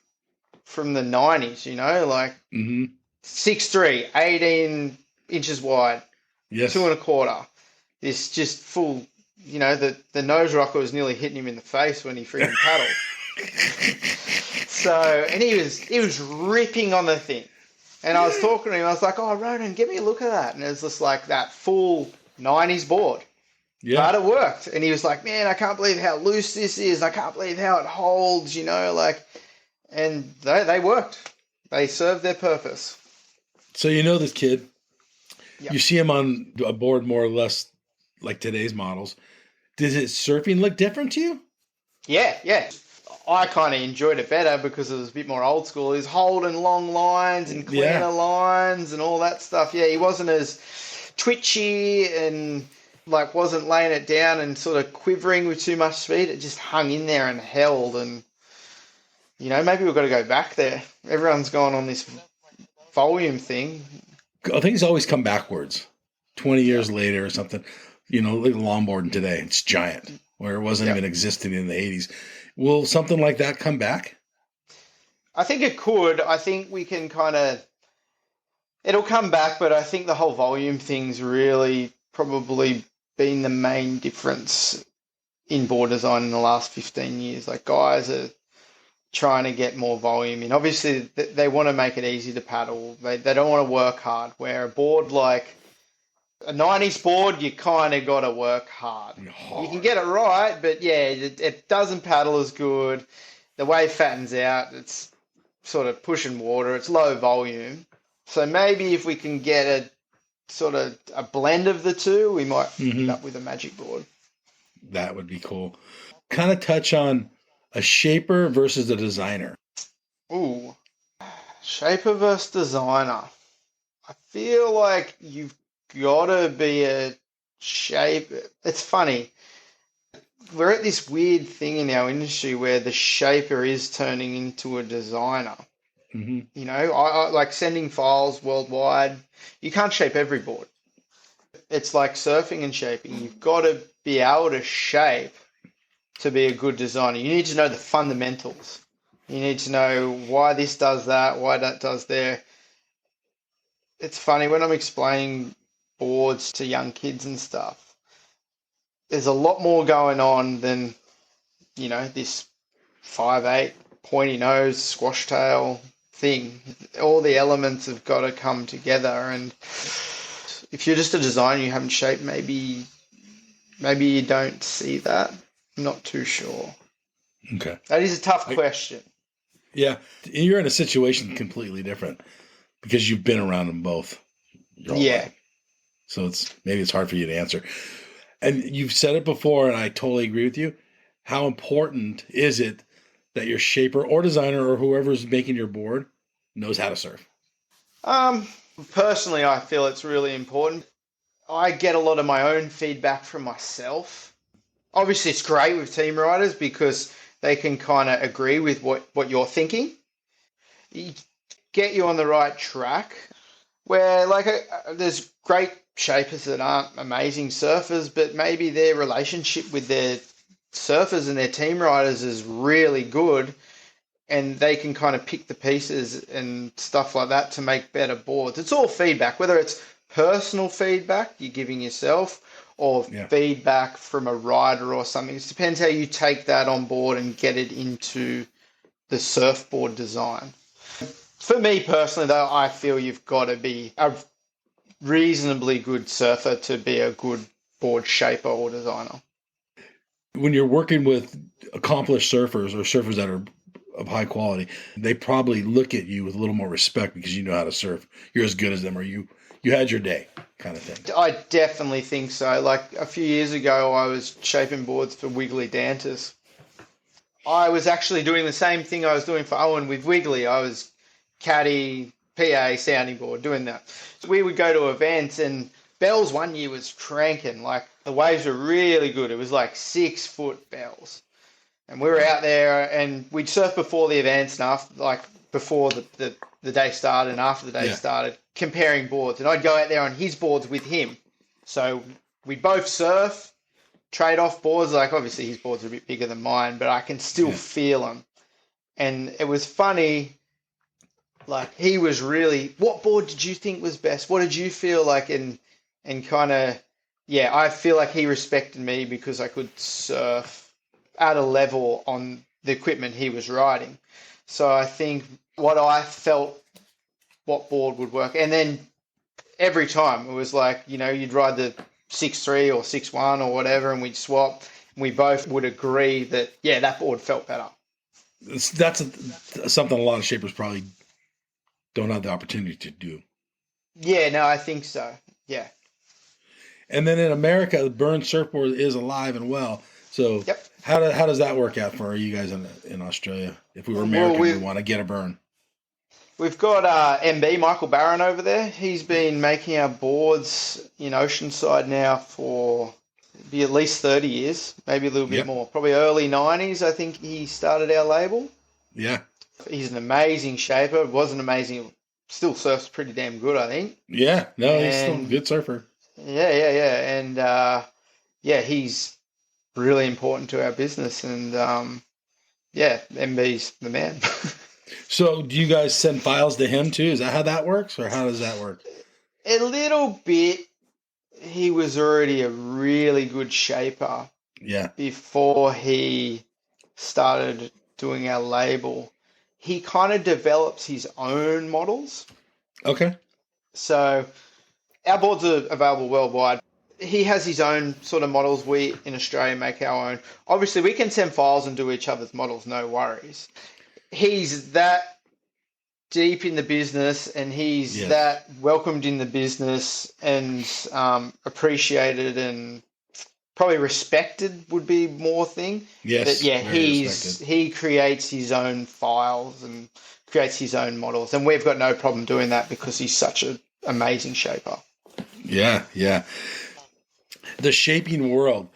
from the 90s, like Mm-hmm. 6'3", 18 inches wide, Yes. 2.25. This just full, the nose rocker was nearly hitting him in the face when he freaking paddled. So, and he was ripping on the thing. And I was talking to him, I was like, oh, Ronan, give me a look at that. And it was just like that full 90s board. Yeah. But it worked. And he was like, man, I can't believe how loose this is. I can't believe how it holds, and they worked. They served their purpose. So you know this kid. Yep. You see him on a board more or less like today's models. Does his surfing look different to you? Yeah. I kind of enjoyed it better because it was a bit more old school. He was holding long lines and cleaner lines and all that stuff. Yeah, he wasn't as twitchy and wasn't laying it down and sort of quivering with too much speed. It just hung in there and held. And, maybe we've got to go back there. Everyone's gone on this volume thing. Things always come backwards. 20 years later or something. Look at longboarding today. It's giant, where it wasn't even existing in the 80s. Will something like that come back? I think it could. I think we can it'll come back, but I think the whole volume thing's really probably been the main difference in board design in the last 15 years. Like, guys are trying to get more volume in. Obviously, they want to make it easy to paddle. They don't want to work hard, where a board like a 90s board, you kind of got to work hard. You can get it right, but yeah, it doesn't paddle as good. The wave fattens out. It's sort of pushing water. It's low volume. So maybe if we can get a sort of a blend of the two, we might end up with a magic board. That would be cool. Kind of touch on a shaper versus a designer. Ooh, shaper versus designer. I feel like you've got to be a shape. It's funny. We're at this weird thing in our industry where the shaper is turning into a designer. Mm-hmm. I like sending files worldwide. You can't shape every board. It's like surfing and shaping. You've got to be able to shape to be a good designer. You need to know the fundamentals. You need to know why this does that, why that does there. It's funny when I'm explaining boards to young kids and stuff, there's a lot more going on than, this 5'8", pointy nose, squash tail thing. All the elements have got to come together, and if you're just a designer, you haven't shaped, maybe you don't see that. I'm not too sure. Okay. That is a tough question. Yeah. You're in a situation completely different because you've been around them both. Yeah. Life. So maybe it's hard for you to answer. And you've said it before, and I totally agree with you. How important is it that your shaper or designer or whoever's making your board knows how to surf? Personally, I feel it's really important. I get a lot of my own feedback from myself. Obviously, it's great with team riders because they can kind of agree with what you're thinking. Get you on the right track. Where, there's great shapers that aren't amazing surfers, but maybe their relationship with their surfers and their team riders is really good, and they can kind of pick the pieces and stuff like that to make better boards. It's all feedback, whether it's personal feedback you're giving yourself or feedback from a rider or something. It depends how you take that on board and get it into the surfboard design. For me personally, though, I feel you've got to be a reasonably good surfer to be a good board shaper or designer. When you're working with accomplished surfers or surfers that are of high quality, they probably look at you with a little more respect because you know how to surf. You're as good as them, or you had your day kind of thing. I definitely think so. Like a few years ago, I was shaping boards for Wiggly Dantas. I was actually doing the same thing I was doing for Owen with Wiggly. I was caddy, PA, sounding board, doing that. So we would go to events, and Bells one year was cranking. Like, the waves were really good. It was like 6 foot bells. And we were out there, and we'd surf before the events and after, like before the day started and after the day started, comparing boards. And I'd go out there on his boards with him. So we'd both surf, trade off boards. Like, obviously his boards are a bit bigger than mine, but I can still feel them. And it was funny. Like, he was really, what board did you think was best? What did you feel like? And kind of, I feel like he respected me because I could surf at a level on the equipment he was riding. So I think what I felt, what board would work. And then every time it was like, you'd ride the 6.3 or 6.1 or whatever, and we'd swap. And we both would agree that, that board felt better. That's something a lot of shapers probably don't have the opportunity to do. Yeah, no, I think so. Yeah. And then in America, the Byrne surfboard is alive and well. So how does that work out for you guys in Australia? If we were American, we want to get a Byrne. We've got MB, Michael Barron, over there. He's been making our boards in Oceanside now for at least 30 years, maybe a little bit more. Probably early 90s, I think he started our label. Yeah. He's an amazing shaper. Was an amazing, still surfs pretty damn good, I think. Yeah, no, he's still a good surfer. Yeah. And, he's really important to our business. And, MB's the man. So do you guys send files to him too? Is that how that works, or how does that work? A little bit. He was already a really good shaper. Yeah. Before he started doing our label. He kind of develops his own models. Okay. So our boards are available worldwide. He has his own sort of models. We in Australia make our own. Obviously, we can send files and do each other's models, no worries. He's that deep in the business, and he's that welcomed in the business and appreciated and probably respected would be more thing. Yes. But he creates his own files and creates his own models, and we've got no problem doing that because he's such an amazing shaper. Yeah. The shaping world,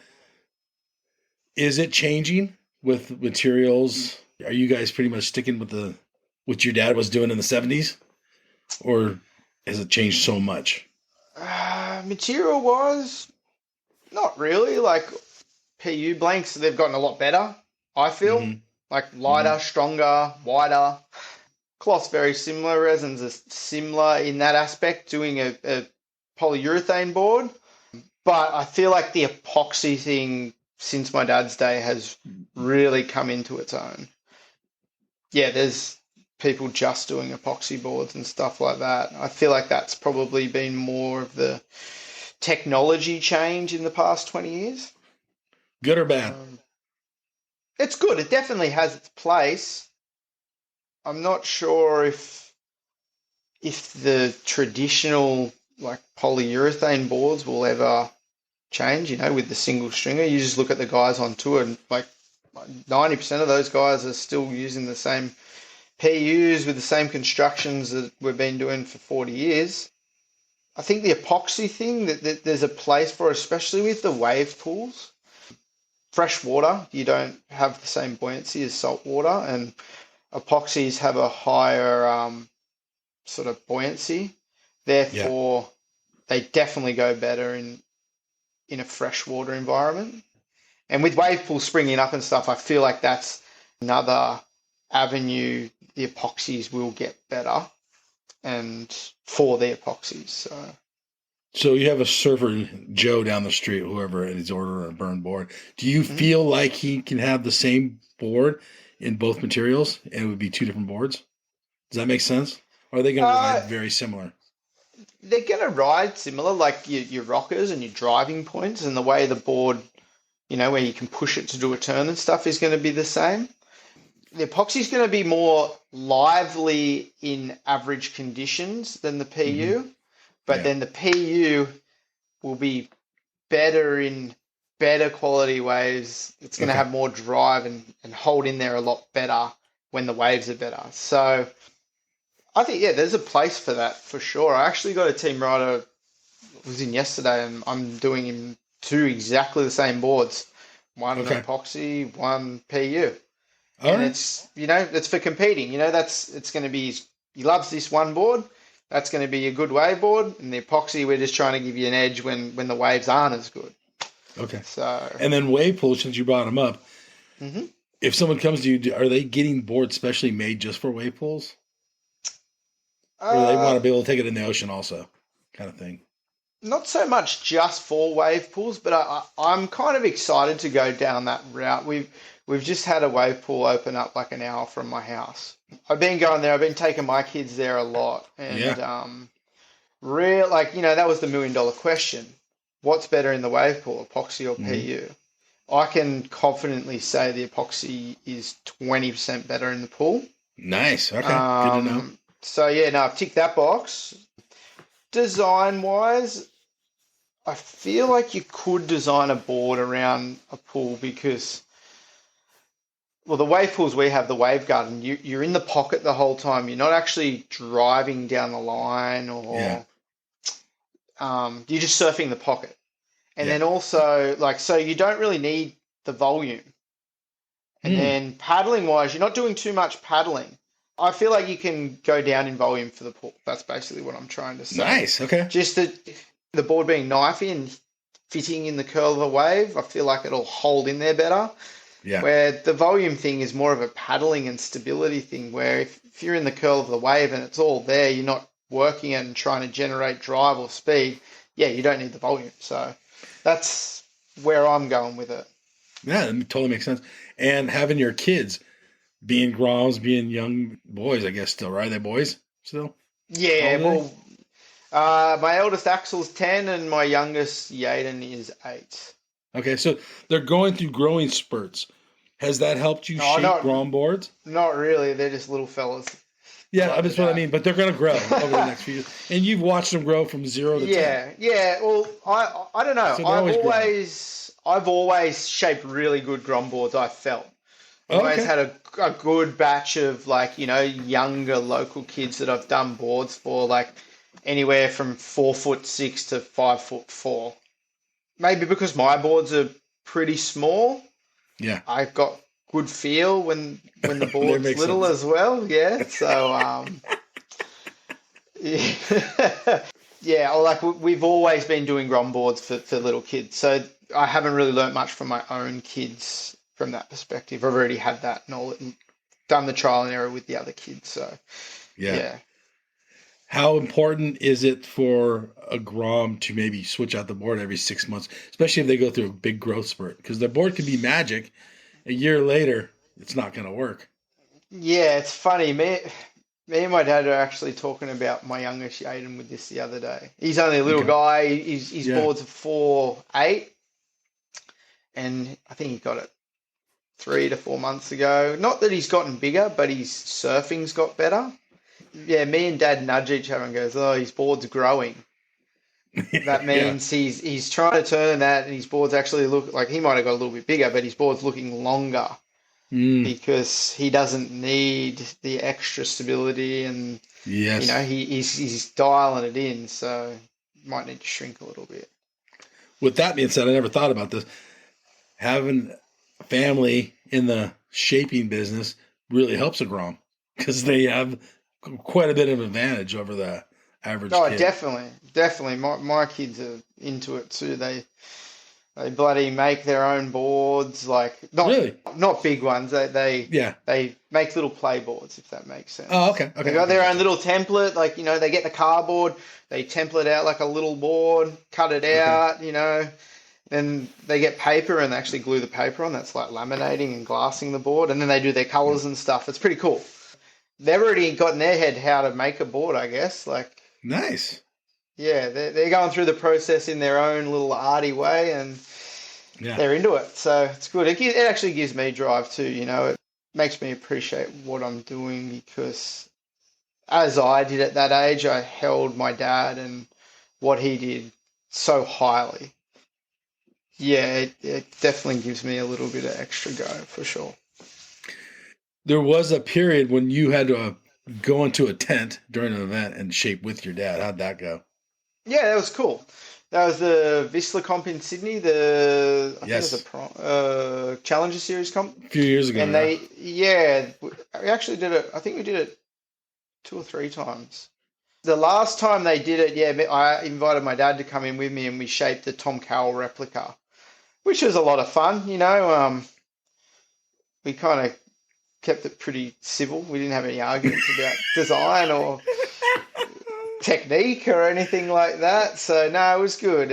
is it changing with materials? Are you guys pretty much sticking with what your dad was doing in the 70s? Or has it changed so much? Material-wise, not really. Like, PU blanks, they've gotten a lot better, I feel. Mm-hmm. Like, lighter, stronger, wider. Cloth's very similar. Resins are similar in that aspect, doing a polyurethane board. But I feel like the epoxy thing, since my dad's day, has really come into its own. Yeah, there's people just doing epoxy boards and stuff like that. I feel like that's probably been more of the technology change in the past 20 years. Good or bad? It's good. It definitely has its place. I'm not sure if the traditional like polyurethane boards will ever change, with the single stringer. You just look at the guys on tour and like 90% of those guys are still using the same PUs with the same constructions that we've been doing for 40 years. I think the epoxy thing, that there's a place for, especially with the wave pools. Fresh water, you don't have the same buoyancy as salt water, and epoxies have a higher sort of buoyancy. Therefore, they definitely go better in a freshwater environment. And with wave pools springing up and stuff, I feel like that's another avenue. The epoxies will get better, and for the epoxies. So you have a surfer, Joe, down the street, whoever, and he's ordering a Byrne board. Do you feel like he can have the same board in both materials and it would be two different boards? Does that make sense? Or are they going to ride very similar? They're going to ride similar, like your rockers and your driving points, and the way the board, where you can push it to do a turn and stuff, is going to be the same. The epoxy is going to be more lively in average conditions than the PU, but then the PU will be better in better quality waves. It's going to have more drive and hold in there a lot better when the waves are better. So I think, there's a place for that for sure. I actually got a team rider, was in yesterday, and I'm doing him two exactly the same boards one Okay. epoxy, one PU. All And right. it's, it's for competing. It's going to be, he loves this one board. That's going to be a good wave board. And the epoxy, we're just trying to give you an edge when the waves aren't as good. Okay. So, And then wave pools, since you brought them up, mhm. if someone comes to you, are they getting boards specially made just for wave pools? Or they want uh, to be able to take it in the ocean also, kind of thing? not so much just for wave pools, but I'm kind of excited to go down that route. We've just had a wave pool open up like an hour from my house. I've been going there. I've been taking my kids there a lot, and Yeah. real that was the $1 million question. What's better in the wave pool, epoxy or Hmm. PU? I can confidently say the epoxy is 20% better in the pool. Nice. Okay. Good to know. So yeah, no, I've ticked that box. Design wise, I feel like you could design a board around a pool because, well, the wave pools we have, the wave garden, you're in the pocket the whole time. You're not actually driving down the line, Yeah. or you're just surfing the pocket. And Yeah. then also, so you don't really need the volume. And Hmm. then paddling wise, you're not doing too much paddling. I feel like you can go down in volume for the pool. That's basically what I'm trying to say. Nice. Okay. Just the board being knifey and fitting in the curl of a wave, I feel like it'll hold in there better. Yeah. Where the volume thing is more of a paddling and stability thing, where if you're in the curl of the wave and it's all there, you're not working it and trying to generate drive or speed, yeah, you don't need the volume. So that's where I'm going with it. Yeah, that totally makes sense. And having your kids being groms, being young boys, I guess still, right? They're boys still? Yeah, How old are they? well, my eldest Axel's 10 and my youngest Yaden is 8. Okay, so they're going through growing spurts. Has that helped you No, shape grom boards? not really. They're just little fellas Yeah, like my that's what I dad. mean. But they're going to grow over the next few years, and you've watched them grow from 0 to 10. Yeah. Well, I don't know. So they're always growing. I've always shaped really good grom boards. I felt I've Oh, always okay. had a good batch of younger local kids that I've done boards for, like anywhere from 4'6" to 5'4". Maybe because my boards are pretty small, Yeah, I've got good feel when the that board's makes little sense. as well. Yeah. So yeah. Yeah, we've always been doing grom boards for little kids, so I haven't really learnt much from my own kids from that perspective. I've already had that knowledge and done the trial and error with the other kids, so Yeah. yeah. How important is it for a grom to maybe switch out the board every 6 months, especially if they go through a big growth spurt? Because the board could be magic. A year later, it's not going to work. Yeah, it's funny. Me and my dad are actually talking about my youngest Aiden with this the other day. He's only a little Okay. guy. His Yeah. board's a 4'8", and I think he got it 3 to 4 months ago. Not that he's gotten bigger, but his surfing's got better. Yeah, me and Dad nudge each other and goes, "Oh, his board's growing." That Yeah. means he's trying to turn that, and his board's actually look like he might have got a little bit bigger, but his board's looking longer Mm, because he doesn't need the extra stability, and yes. he's dialing it in, so might need to shrink a little bit. With that being said, I never thought about this. Having a family in the shaping business really helps a grom because they have quite a bit of advantage over the average Oh, kid. definitely. My kids are into it too. They bloody make their own boards, like Really? not big ones. Yeah. They make little play boards, if that makes Oh, sense. okay. They Okay. got Okay. their own Gotcha. little template, they get the cardboard, they template out like a little board, cut it Okay. out, then they get paper and they actually glue the paper on. That's like laminating and glassing the board, and then they do their Yeah. colors and stuff. It's pretty cool. They've already got in their head how to make a board, I guess. Nice. Yeah, they're going through the process in their own little arty way, and Yeah. they're into it. So it's good. It actually gives me drive too. It makes me appreciate what I'm doing because as I did at that age, I held my dad and what he did so highly. Yeah, it definitely gives me a little bit of extra go for sure. There was a period when you had to go into a tent during an event and shape with your dad. How'd that go? Yeah, that was cool. That was the Vissla comp in Sydney. I think it was Yes, a Challenger Series comp, a few years ago. and Yeah. we actually did it. I think we did it 2 or 3 times. The last time they did it, yeah, I invited my dad to come in with me, and we shaped the Tom Carroll replica, which was a lot of fun. We kind of kept it pretty civil. We didn't have any arguments about design or technique or anything like that. So no, it was good.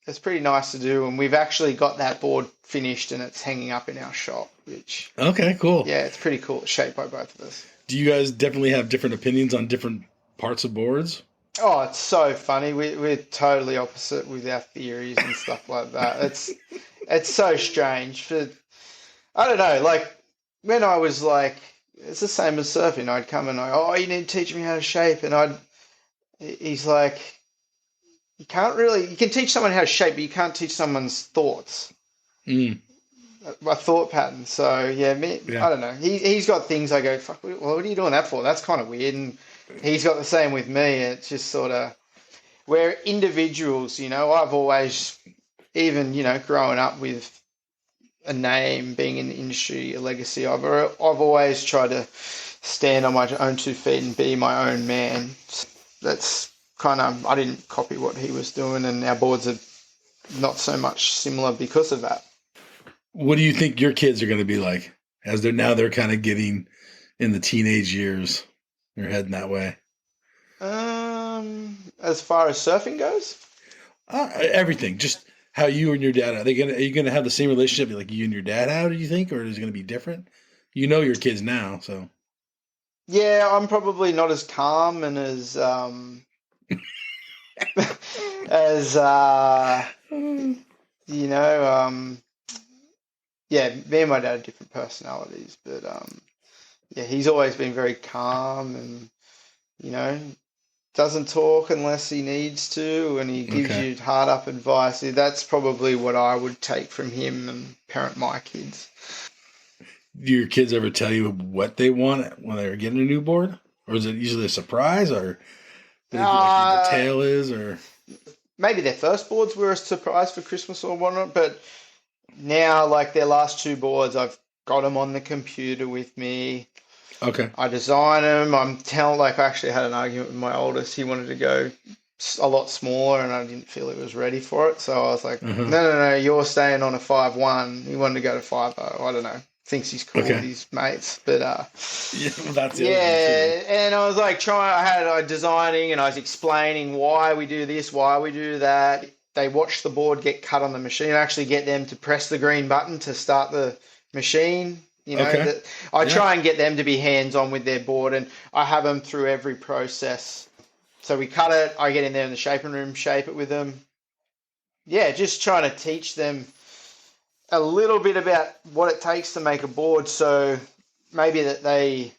It's pretty nice to do, and we've actually got that board finished, and it's hanging up in our shop. Which, Okay, cool. yeah, it's pretty cool. It's shaped by both of us. Do you guys definitely have different opinions on different parts of boards? Oh, it's so funny. We're totally opposite with our theories and stuff like that. It's so strange. I don't know. Like when I was like, it's the same as surfing. I'd come and you need to teach me how to shape, and he's like, you can teach someone how to shape, but you can't teach someone's thoughts. Mm, My thought pattern. So yeah, yeah. I don't know. He's got things I go, fuck. Well, what are you doing that for? That's kind of weird. And he's got the same with me. It's just sort of we're individuals. I've always, even growing up with a name, being in the industry, a legacy. I've always tried to stand on my own 2 feet and be my own man. That's kind of, I didn't copy what he was doing, and our boards are not so much similar because of that. What do you think your kids are going to be like as they're kind of getting in the teenage years? They're heading that way. As far as surfing goes, Everything, just how you and your dad are you gonna have the same relationship like you and your dad? How do you think, or is it gonna be different? You know your kids now, so yeah, I'm probably not as calm and as as you know, yeah, me and my dad are different personalities, but yeah, he's always been very calm and you know doesn't talk unless he needs to, and he gives okay. you hard up advice. That's probably what I would take from him and parent my kids. Do your kids ever tell you what they want when they're getting a new board, or is it usually a surprise, or do they feel like the Uh, tail is, or Maybe their first boards were a surprise for Christmas or whatnot, but now, like their last 2 boards, I've got them on the computer with me. okay, I design them. I actually had an argument with my oldest. He wanted to go a lot smaller, and I didn't feel he was ready for it. So I was like, uh-huh. no, you're staying on a 5.1. He wanted to go to 5.0. I don't know. Thinks he's cool with Okay, his mates, but yeah, well, that's the other thing too. yeah. And I was like I designing, and I was explaining why we do this, why we do that. They watch the board get cut on the machine. I actually get them to press the green button to start the machine. Okay, That I yeah, try and get them to be hands-on with their board, and I have them through every process. So we cut it. I get in there in the shaping room, shape it with them. Yeah, just trying to teach them a little bit about what it takes to make a board, so maybe that they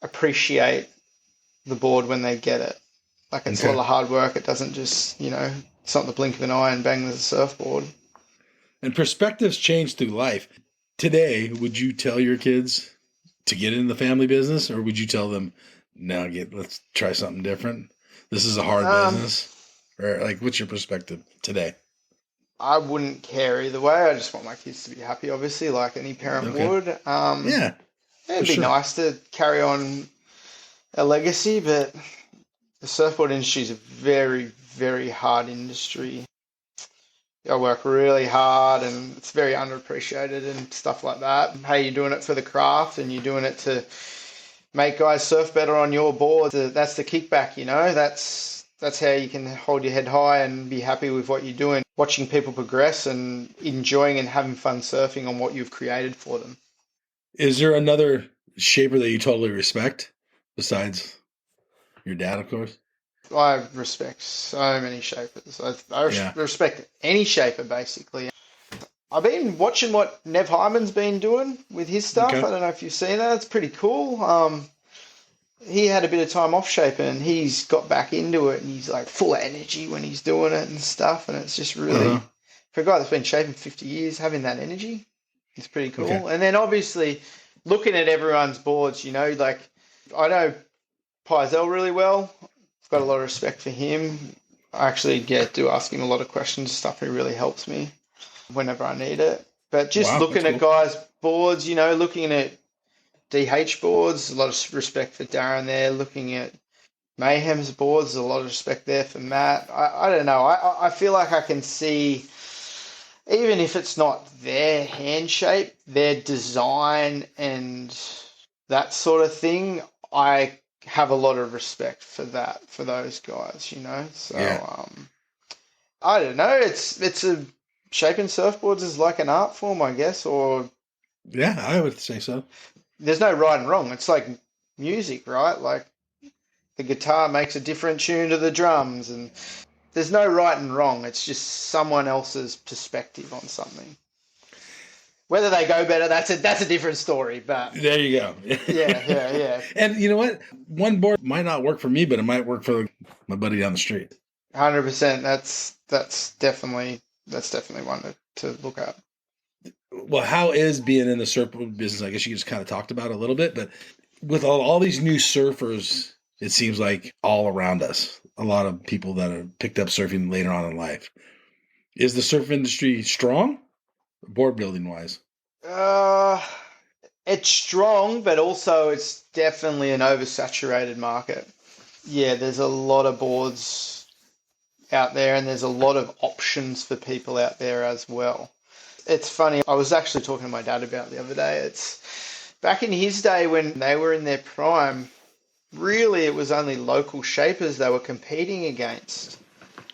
appreciate the board when they get it. Like it's a lot okay. of hard work. It doesn't just, it's not the blink of an eye and bang, there's a surfboard. And perspectives change through life. Today, would you tell your kids to get in the family business, or would you tell them, "No, let's try something different. This is a hard Um, business." Or like, what's your perspective today? I wouldn't care either way. I just want my kids to be happy, obviously, like any parent Okay, would. yeah, for It'd be sure. nice to carry on a legacy, but the surfboard industry is a very, very hard industry. I work really hard, and it's very underappreciated and stuff like that. Hey, you're doing it for the craft, and you're doing it to make guys surf better on your board. That's the kickback, That's how you can hold your head high and be happy with what you're doing. Watching people progress and enjoying and having fun surfing on what you've created for them. Is there another shaper that you totally respect besides your dad, of course? I respect so many shapers. I Yeah. respect any shaper, basically. I've been watching what Nev Hyman's been doing with his stuff. Okay. I don't know if you've seen that. It's pretty cool. He had a bit of time off shaping, and he's got back into it, and he's like full of energy when he's doing it and stuff. And it's just really, Uh-huh. for a guy that's been shaping 50 years, having that energy is pretty cool. Okay. And then obviously looking at everyone's boards, like I know Pizel really well. He's got a lot of respect for him. I actually do ask him a lot of questions and stuff. He really helps me whenever I need it. But just Wow, looking that's at cool. guys' boards, looking at DH boards, a lot of respect for Darren there. Looking at Mayhem's boards, a lot of respect there for Matt. I don't know. I feel like I can see, even if it's not their hand shape, their design and that sort of thing, I have a lot of respect for that, for those guys, So, Yeah. I don't know. It's a shaping surfboards is like an art form, I guess, or Yeah, I would say so. there's no right and wrong. It's like music, right? Like the guitar makes a different tune to the drums, and there's no right and wrong. It's just someone else's perspective on something. Whether they go better, that's a different story. But There you go. yeah. And you know what? One board might not work for me, but it might work for my buddy down the street. 100%. That's definitely one to look at. Well, how is being in the surfboard business? I guess you just kind of talked about it a little bit, but with all these new surfers, it seems like all around us, a lot of people that have picked up surfing later on in life. Is the surf industry strong, board building wise? Uh, it's strong, but also it's definitely an oversaturated market. Yeah, there's a lot of boards out there, and there's a lot of options for people out there as well. It's funny, I was actually talking to my dad about it the other day. It's back in his day when they were in their prime, really it was only local shapers they were competing against.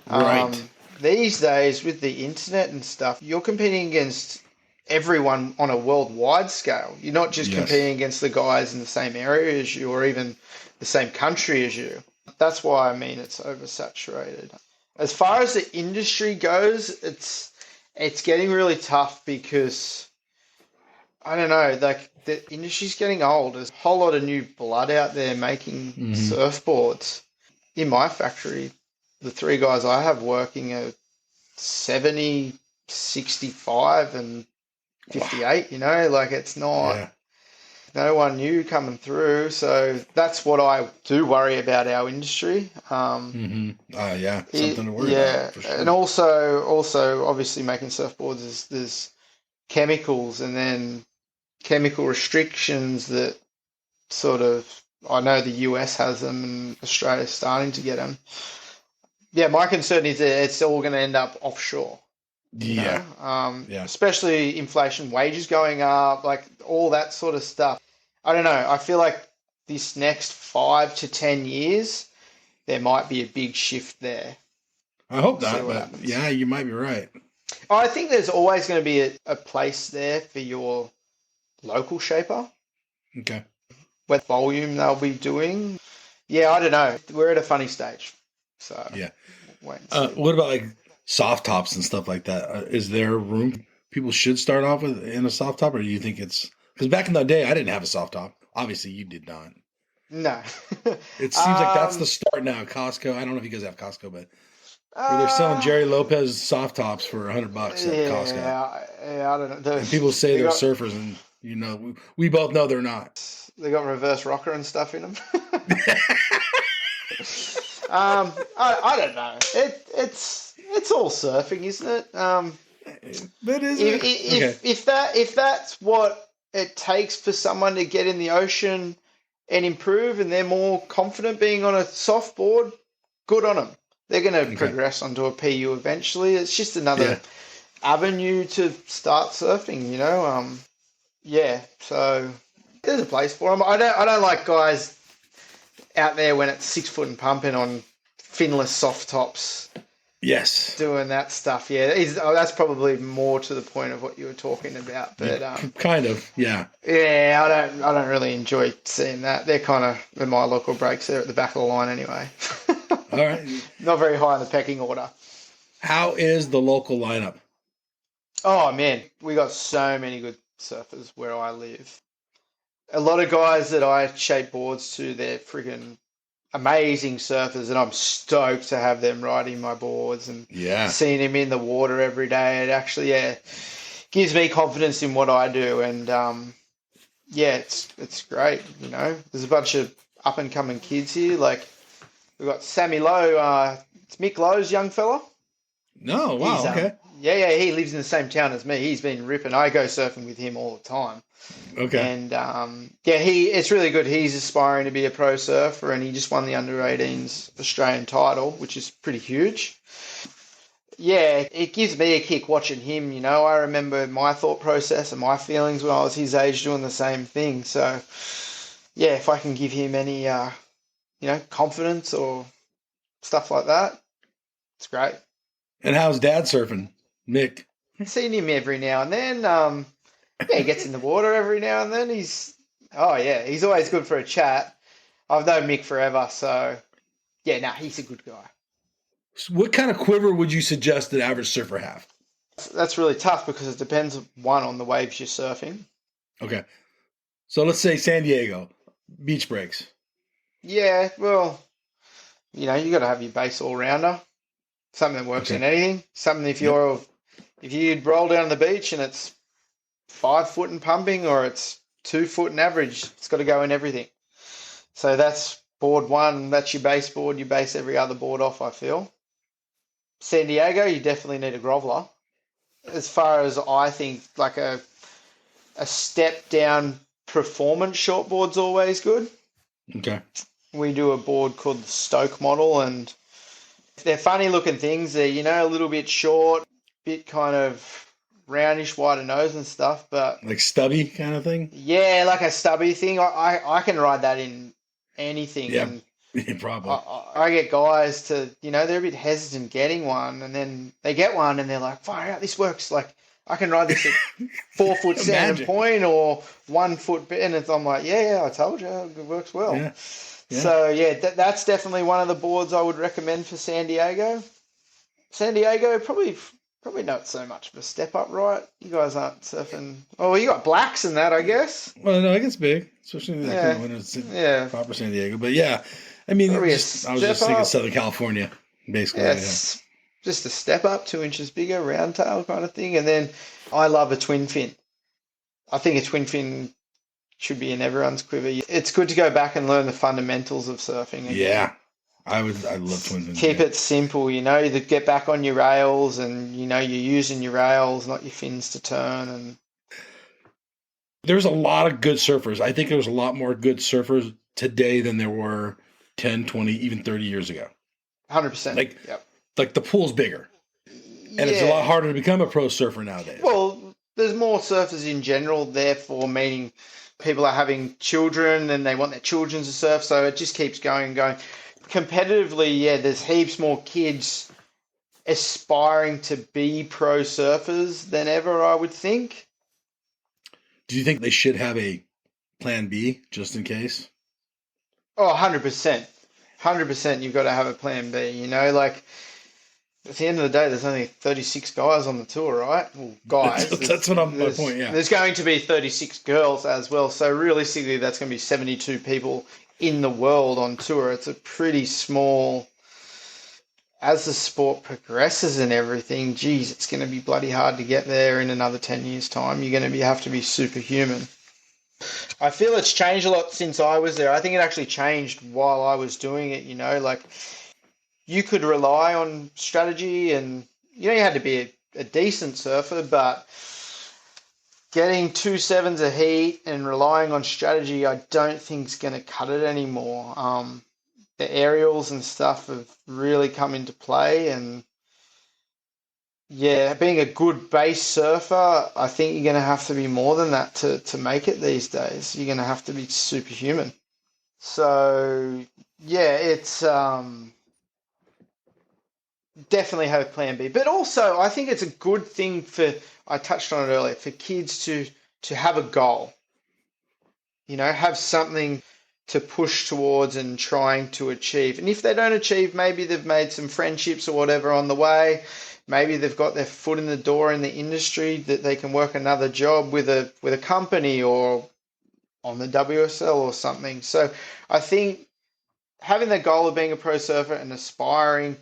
Right. These days, with the internet and stuff, you're competing against everyone on a worldwide scale. You're not just Yes. competing against the guys in the same area as you or even the same country as you. That's why I mean it's oversaturated. As far as the industry goes, it's getting really tough because I don't know, like the industry's getting old. There's a whole lot of new blood out there making surfboards. In my factory, the three guys I have working are 70, 65 and 58, like it's not no one new coming through. So that's what I do worry about our industry. Something to worry about for sure. And also obviously making surfboards there's chemicals and then chemical restrictions that sort of, I know the US has them and Australia's starting to get them. Yeah, my concern is that it's all going to end up offshore. Yeah. Especially inflation, wages going up, like all that sort of stuff. I don't know. I feel like this next 5 to 10 years, there might be a big shift there. I hope We'll see not, what but happens. yeah, you might be right. I think there's always going to be a place there for your local shaper. Okay. What volume they'll be doing. Yeah, I don't know. We're at a funny stage. So Yeah. wait and see. What about like soft tops and stuff like that? Is there room people should start off with in a soft top, or do you think it's because back in the day I didn't have a soft top? Obviously, you did not. No. It seems like that's the start now. Costco. I don't know if you guys have Costco, but where they're selling Jerry Lopez soft tops for $100 at Costco. Yeah, I don't know. And people say they're surfers, and we both know they're not. They got reverse rocker and stuff in them. I don't know. It's all surfing, isn't it? But is it? If that's what it takes for someone to get in the ocean and improve, and they're more confident being on a soft board, good on them. They're going to progress onto a PU eventually. It's just another avenue to start surfing, So there's a place for them. I don't like guys out there when it's 6 foot and pumping on finless soft tops. Yes. Doing that stuff. Yeah, that's probably more to the point of what you were talking about. But kind of, yeah. Yeah, I don't really enjoy seeing that. They're kind of in my local breaks. They're at the back of the line anyway. All right. Not very high in the pecking order. How is the local lineup? Oh man, we got so many good surfers where I live. A lot of guys that I shape boards to, they're friggin' amazing surfers, and I'm stoked to have them riding my boards and seeing them in the water every day. It actually, gives me confidence in what I do, and it's great. There's a bunch of up and coming kids here. Like We've got Sammy Lowe. It's Mick Lowe's young fella. No, He's wow, okay. yeah, he lives in the same town as me. He's been ripping. I go surfing with him all the time. Okay. And it's really good. He's aspiring to be a pro surfer, and he just won the under-18s Australian title, which is pretty huge. Yeah, it gives me a kick watching him. You know, I remember my thought process and my feelings when I was his age doing the same thing. So, yeah, if I can give him any, confidence or stuff like that, it's great. And how's Dad surfing, Mick? I've seen him every now and then. He gets in the water every now and then. He's always good for a chat. I've known Mick forever, so yeah, he's a good guy. So what kind of quiver would you suggest that average surfer have? That's really tough because it depends, one, on the waves you're surfing. Okay. So let's say San Diego, beach breaks. Yeah, well, you got to have your base all-rounder. Something that works in anything. Something if you roll down the beach and it's 5 foot and pumping, or it's 2 foot and average, it's got to go in everything. So that's board one. That's your base board. You base every other board off, I feel. San Diego, you definitely need a groveler. As far as I think, like a step down performance shortboard's always good. Okay. We do a board called the Stoke model, and they're funny looking things. They're, a little bit short, bit kind of roundish, wider nose and stuff, but like stubby kind of thing. Yeah, like a stubby thing. I can ride that in anything. Yeah, and probably. I get guys to, they're a bit hesitant getting one, and then they get one and they're like, fire out, this works. Like, I can ride this at 4 foot sand and point or 1 foot, and I'm like, yeah, I told you, it works well. Yeah. So yeah, that's definitely one of the boards I would recommend for San Diego. San Diego, probably not so much of a step up, right? You guys aren't surfing. Oh, you got blacks in that, I guess. Well, no, it gets big, especially when it's proper San Diego. But yeah, I mean, I was just thinking Southern California, basically. Yeah, it's just a step up, 2 inches bigger, round tail kind of thing. And then I love a twin fin. I think a twin fin should be in everyone's quiver. It's good to go back and learn the fundamentals of surfing again. Yeah. I love twin fins. Keep it simple, you get back on your rails, and you're using your rails, not your fins to turn. And there's a lot of good surfers. I think there's a lot more good surfers today than there were 10, 20, even 30 years ago. 100%. Like the pool's bigger. And it's a lot harder to become a pro surfer nowadays. Well, there's more surfers in general, therefore meaning people are having children and they want their children to surf, so it just keeps going and going. Competitively, there's heaps more kids aspiring to be pro surfers than ever, I would think. Do you think they should have a plan B just in case? Oh, 100%. 100% you've got to have a plan B, like at the end of the day, there's only 36 guys on the tour, right? Well, guys. That's my point, yeah. There's going to be 36 girls as well, so realistically that's going to be 72 people in the world on tour. It's a pretty small. As the sport progresses and everything, geez, it's going to be bloody hard to get there in another 10 years' time. You're going to have to be superhuman. I feel it's changed a lot since I was there. I think it actually changed while I was doing it, like you could rely on strategy, and you had to be a decent surfer, but getting 2.7s a heat and relying on strategy, I don't think is going to cut it anymore. The aerials and stuff have really come into play, and being a good base surfer, I think you're going to have to be more than that to make it these days. You're going to have to be superhuman. So it's definitely have plan B, but also I think it's a good thing I touched on it earlier, for kids to have a goal, have something to push towards and trying to achieve. And if they don't achieve, maybe they've made some friendships or whatever on the way. Maybe they've got their foot in the door in the industry, that they can work another job with a company or on the WSL or something. So I think having the goal of being a pro surfer and aspiring,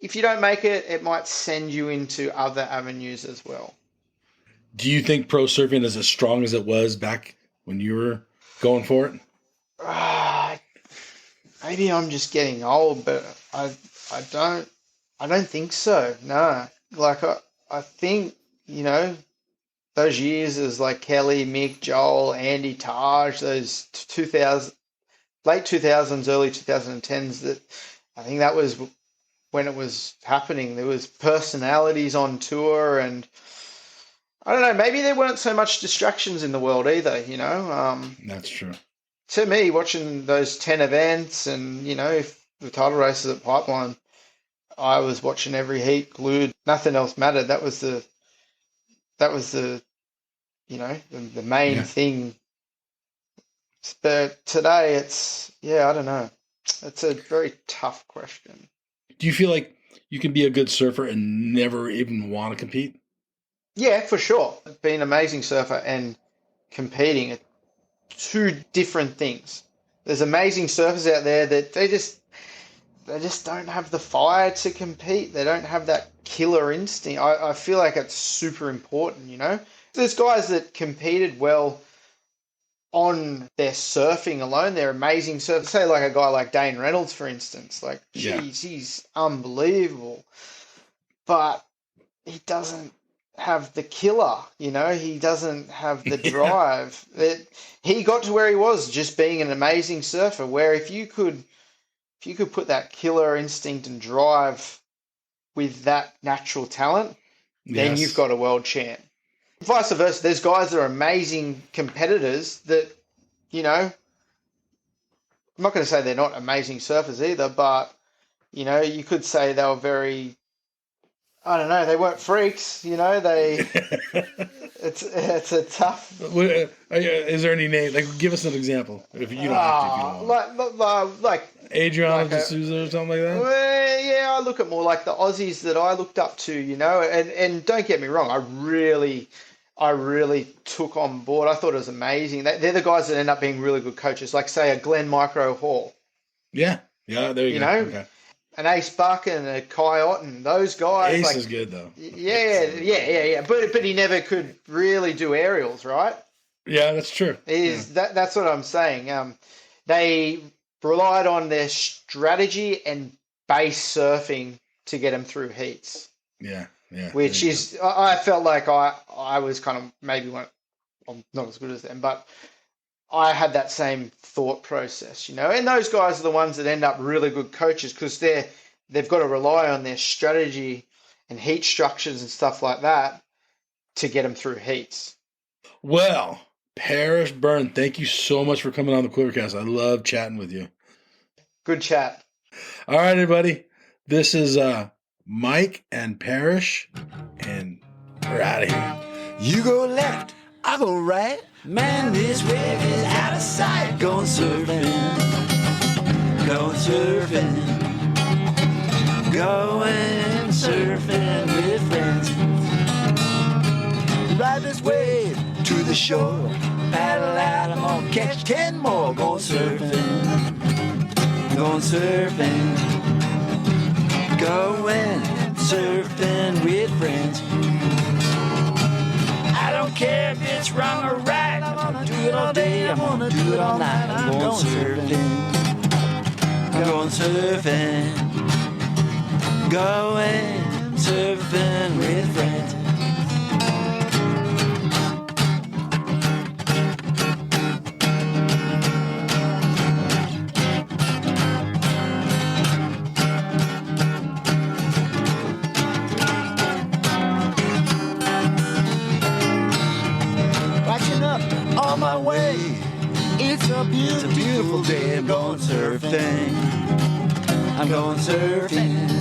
if you don't make it, it might send you into other avenues as well. Do you think pro surfing is as strong as it was back when you were going for it? I maybe I'm just getting old, but I don't think so. No, like I think those years as like Kelly, Mick, Joel, Andy, Taj, those 2000 late 2000s, early 2010s. That I think that was when it was happening. There was personalities on tour, and I don't know. Maybe there weren't so much distractions in the world either. That's true. To me, watching those 10 events and, if the title races at Pipeline, I was watching every heat glued. Nothing else mattered. That was the the main thing. But today I don't know. It's a very tough question. Do you feel like you can be a good surfer and never even want to compete? Yeah, for sure. Being an amazing surfer and competing are two different things. There's amazing surfers out there that they just don't have the fire to compete. They don't have that killer instinct. I feel like it's super important. There's guys that competed well on their surfing alone. They're amazing surfers. Say like a guy like Dane Reynolds, for instance. Like, geez, he's unbelievable. But he doesn't have the killer, he doesn't have the drive. He got to where he was just being an amazing surfer, where if you could put that killer instinct and drive with that natural talent, then you've got a world champ. Vice versa, there's guys that are amazing competitors that, I'm not going to say they're not amazing surfers either, but, you could say they were very, I don't know, they weren't freaks, it's a tough. Is there any name? Like, give us an example if you don't have to. Like Adriano D'Souza or something like that? Well, yeah, I look at more like the Aussies that I looked up to, and don't get me wrong, I really took on board. I thought it was amazing. They're the guys that end up being really good coaches, like, say, a Glenn Micro Hall. Yeah, there you go. Okay. An Ace Buck and a Kai Otten, those guys. Ace is good, though. Yeah. But he never could really do aerials, right? Yeah, that's true. That's what I'm saying. They relied on their strategy and base surfing to get them through heats. Yeah. Which is, I felt like I was kind of maybe I'm not as good as them, but I had that same thought process, and those guys are the ones that end up really good coaches because they've got to rely on their strategy and heat structures and stuff like that to get them through heats. Well, Parrish Byrne, thank you so much for coming on the QuiverCast. I love chatting with you. Good chat. All right, everybody. This is Mike and Parrish, and we're out of here. You go left, I go right. Man, this wave is out of sight. Going surfing, going surfing, going surfing with friends. Ride this wave to the shore, paddle out, I'm gonna catch 10 more. Going surfing, going surfing, going surfing with friends. I don't care if it's wrong or right. I'm gonna do it all day, I'm gonna do it all night. I'm going surfing, I'm going surfing, going surfing with friends. On my way, it's a beautiful day. I'm going surfing, I'm going surfing,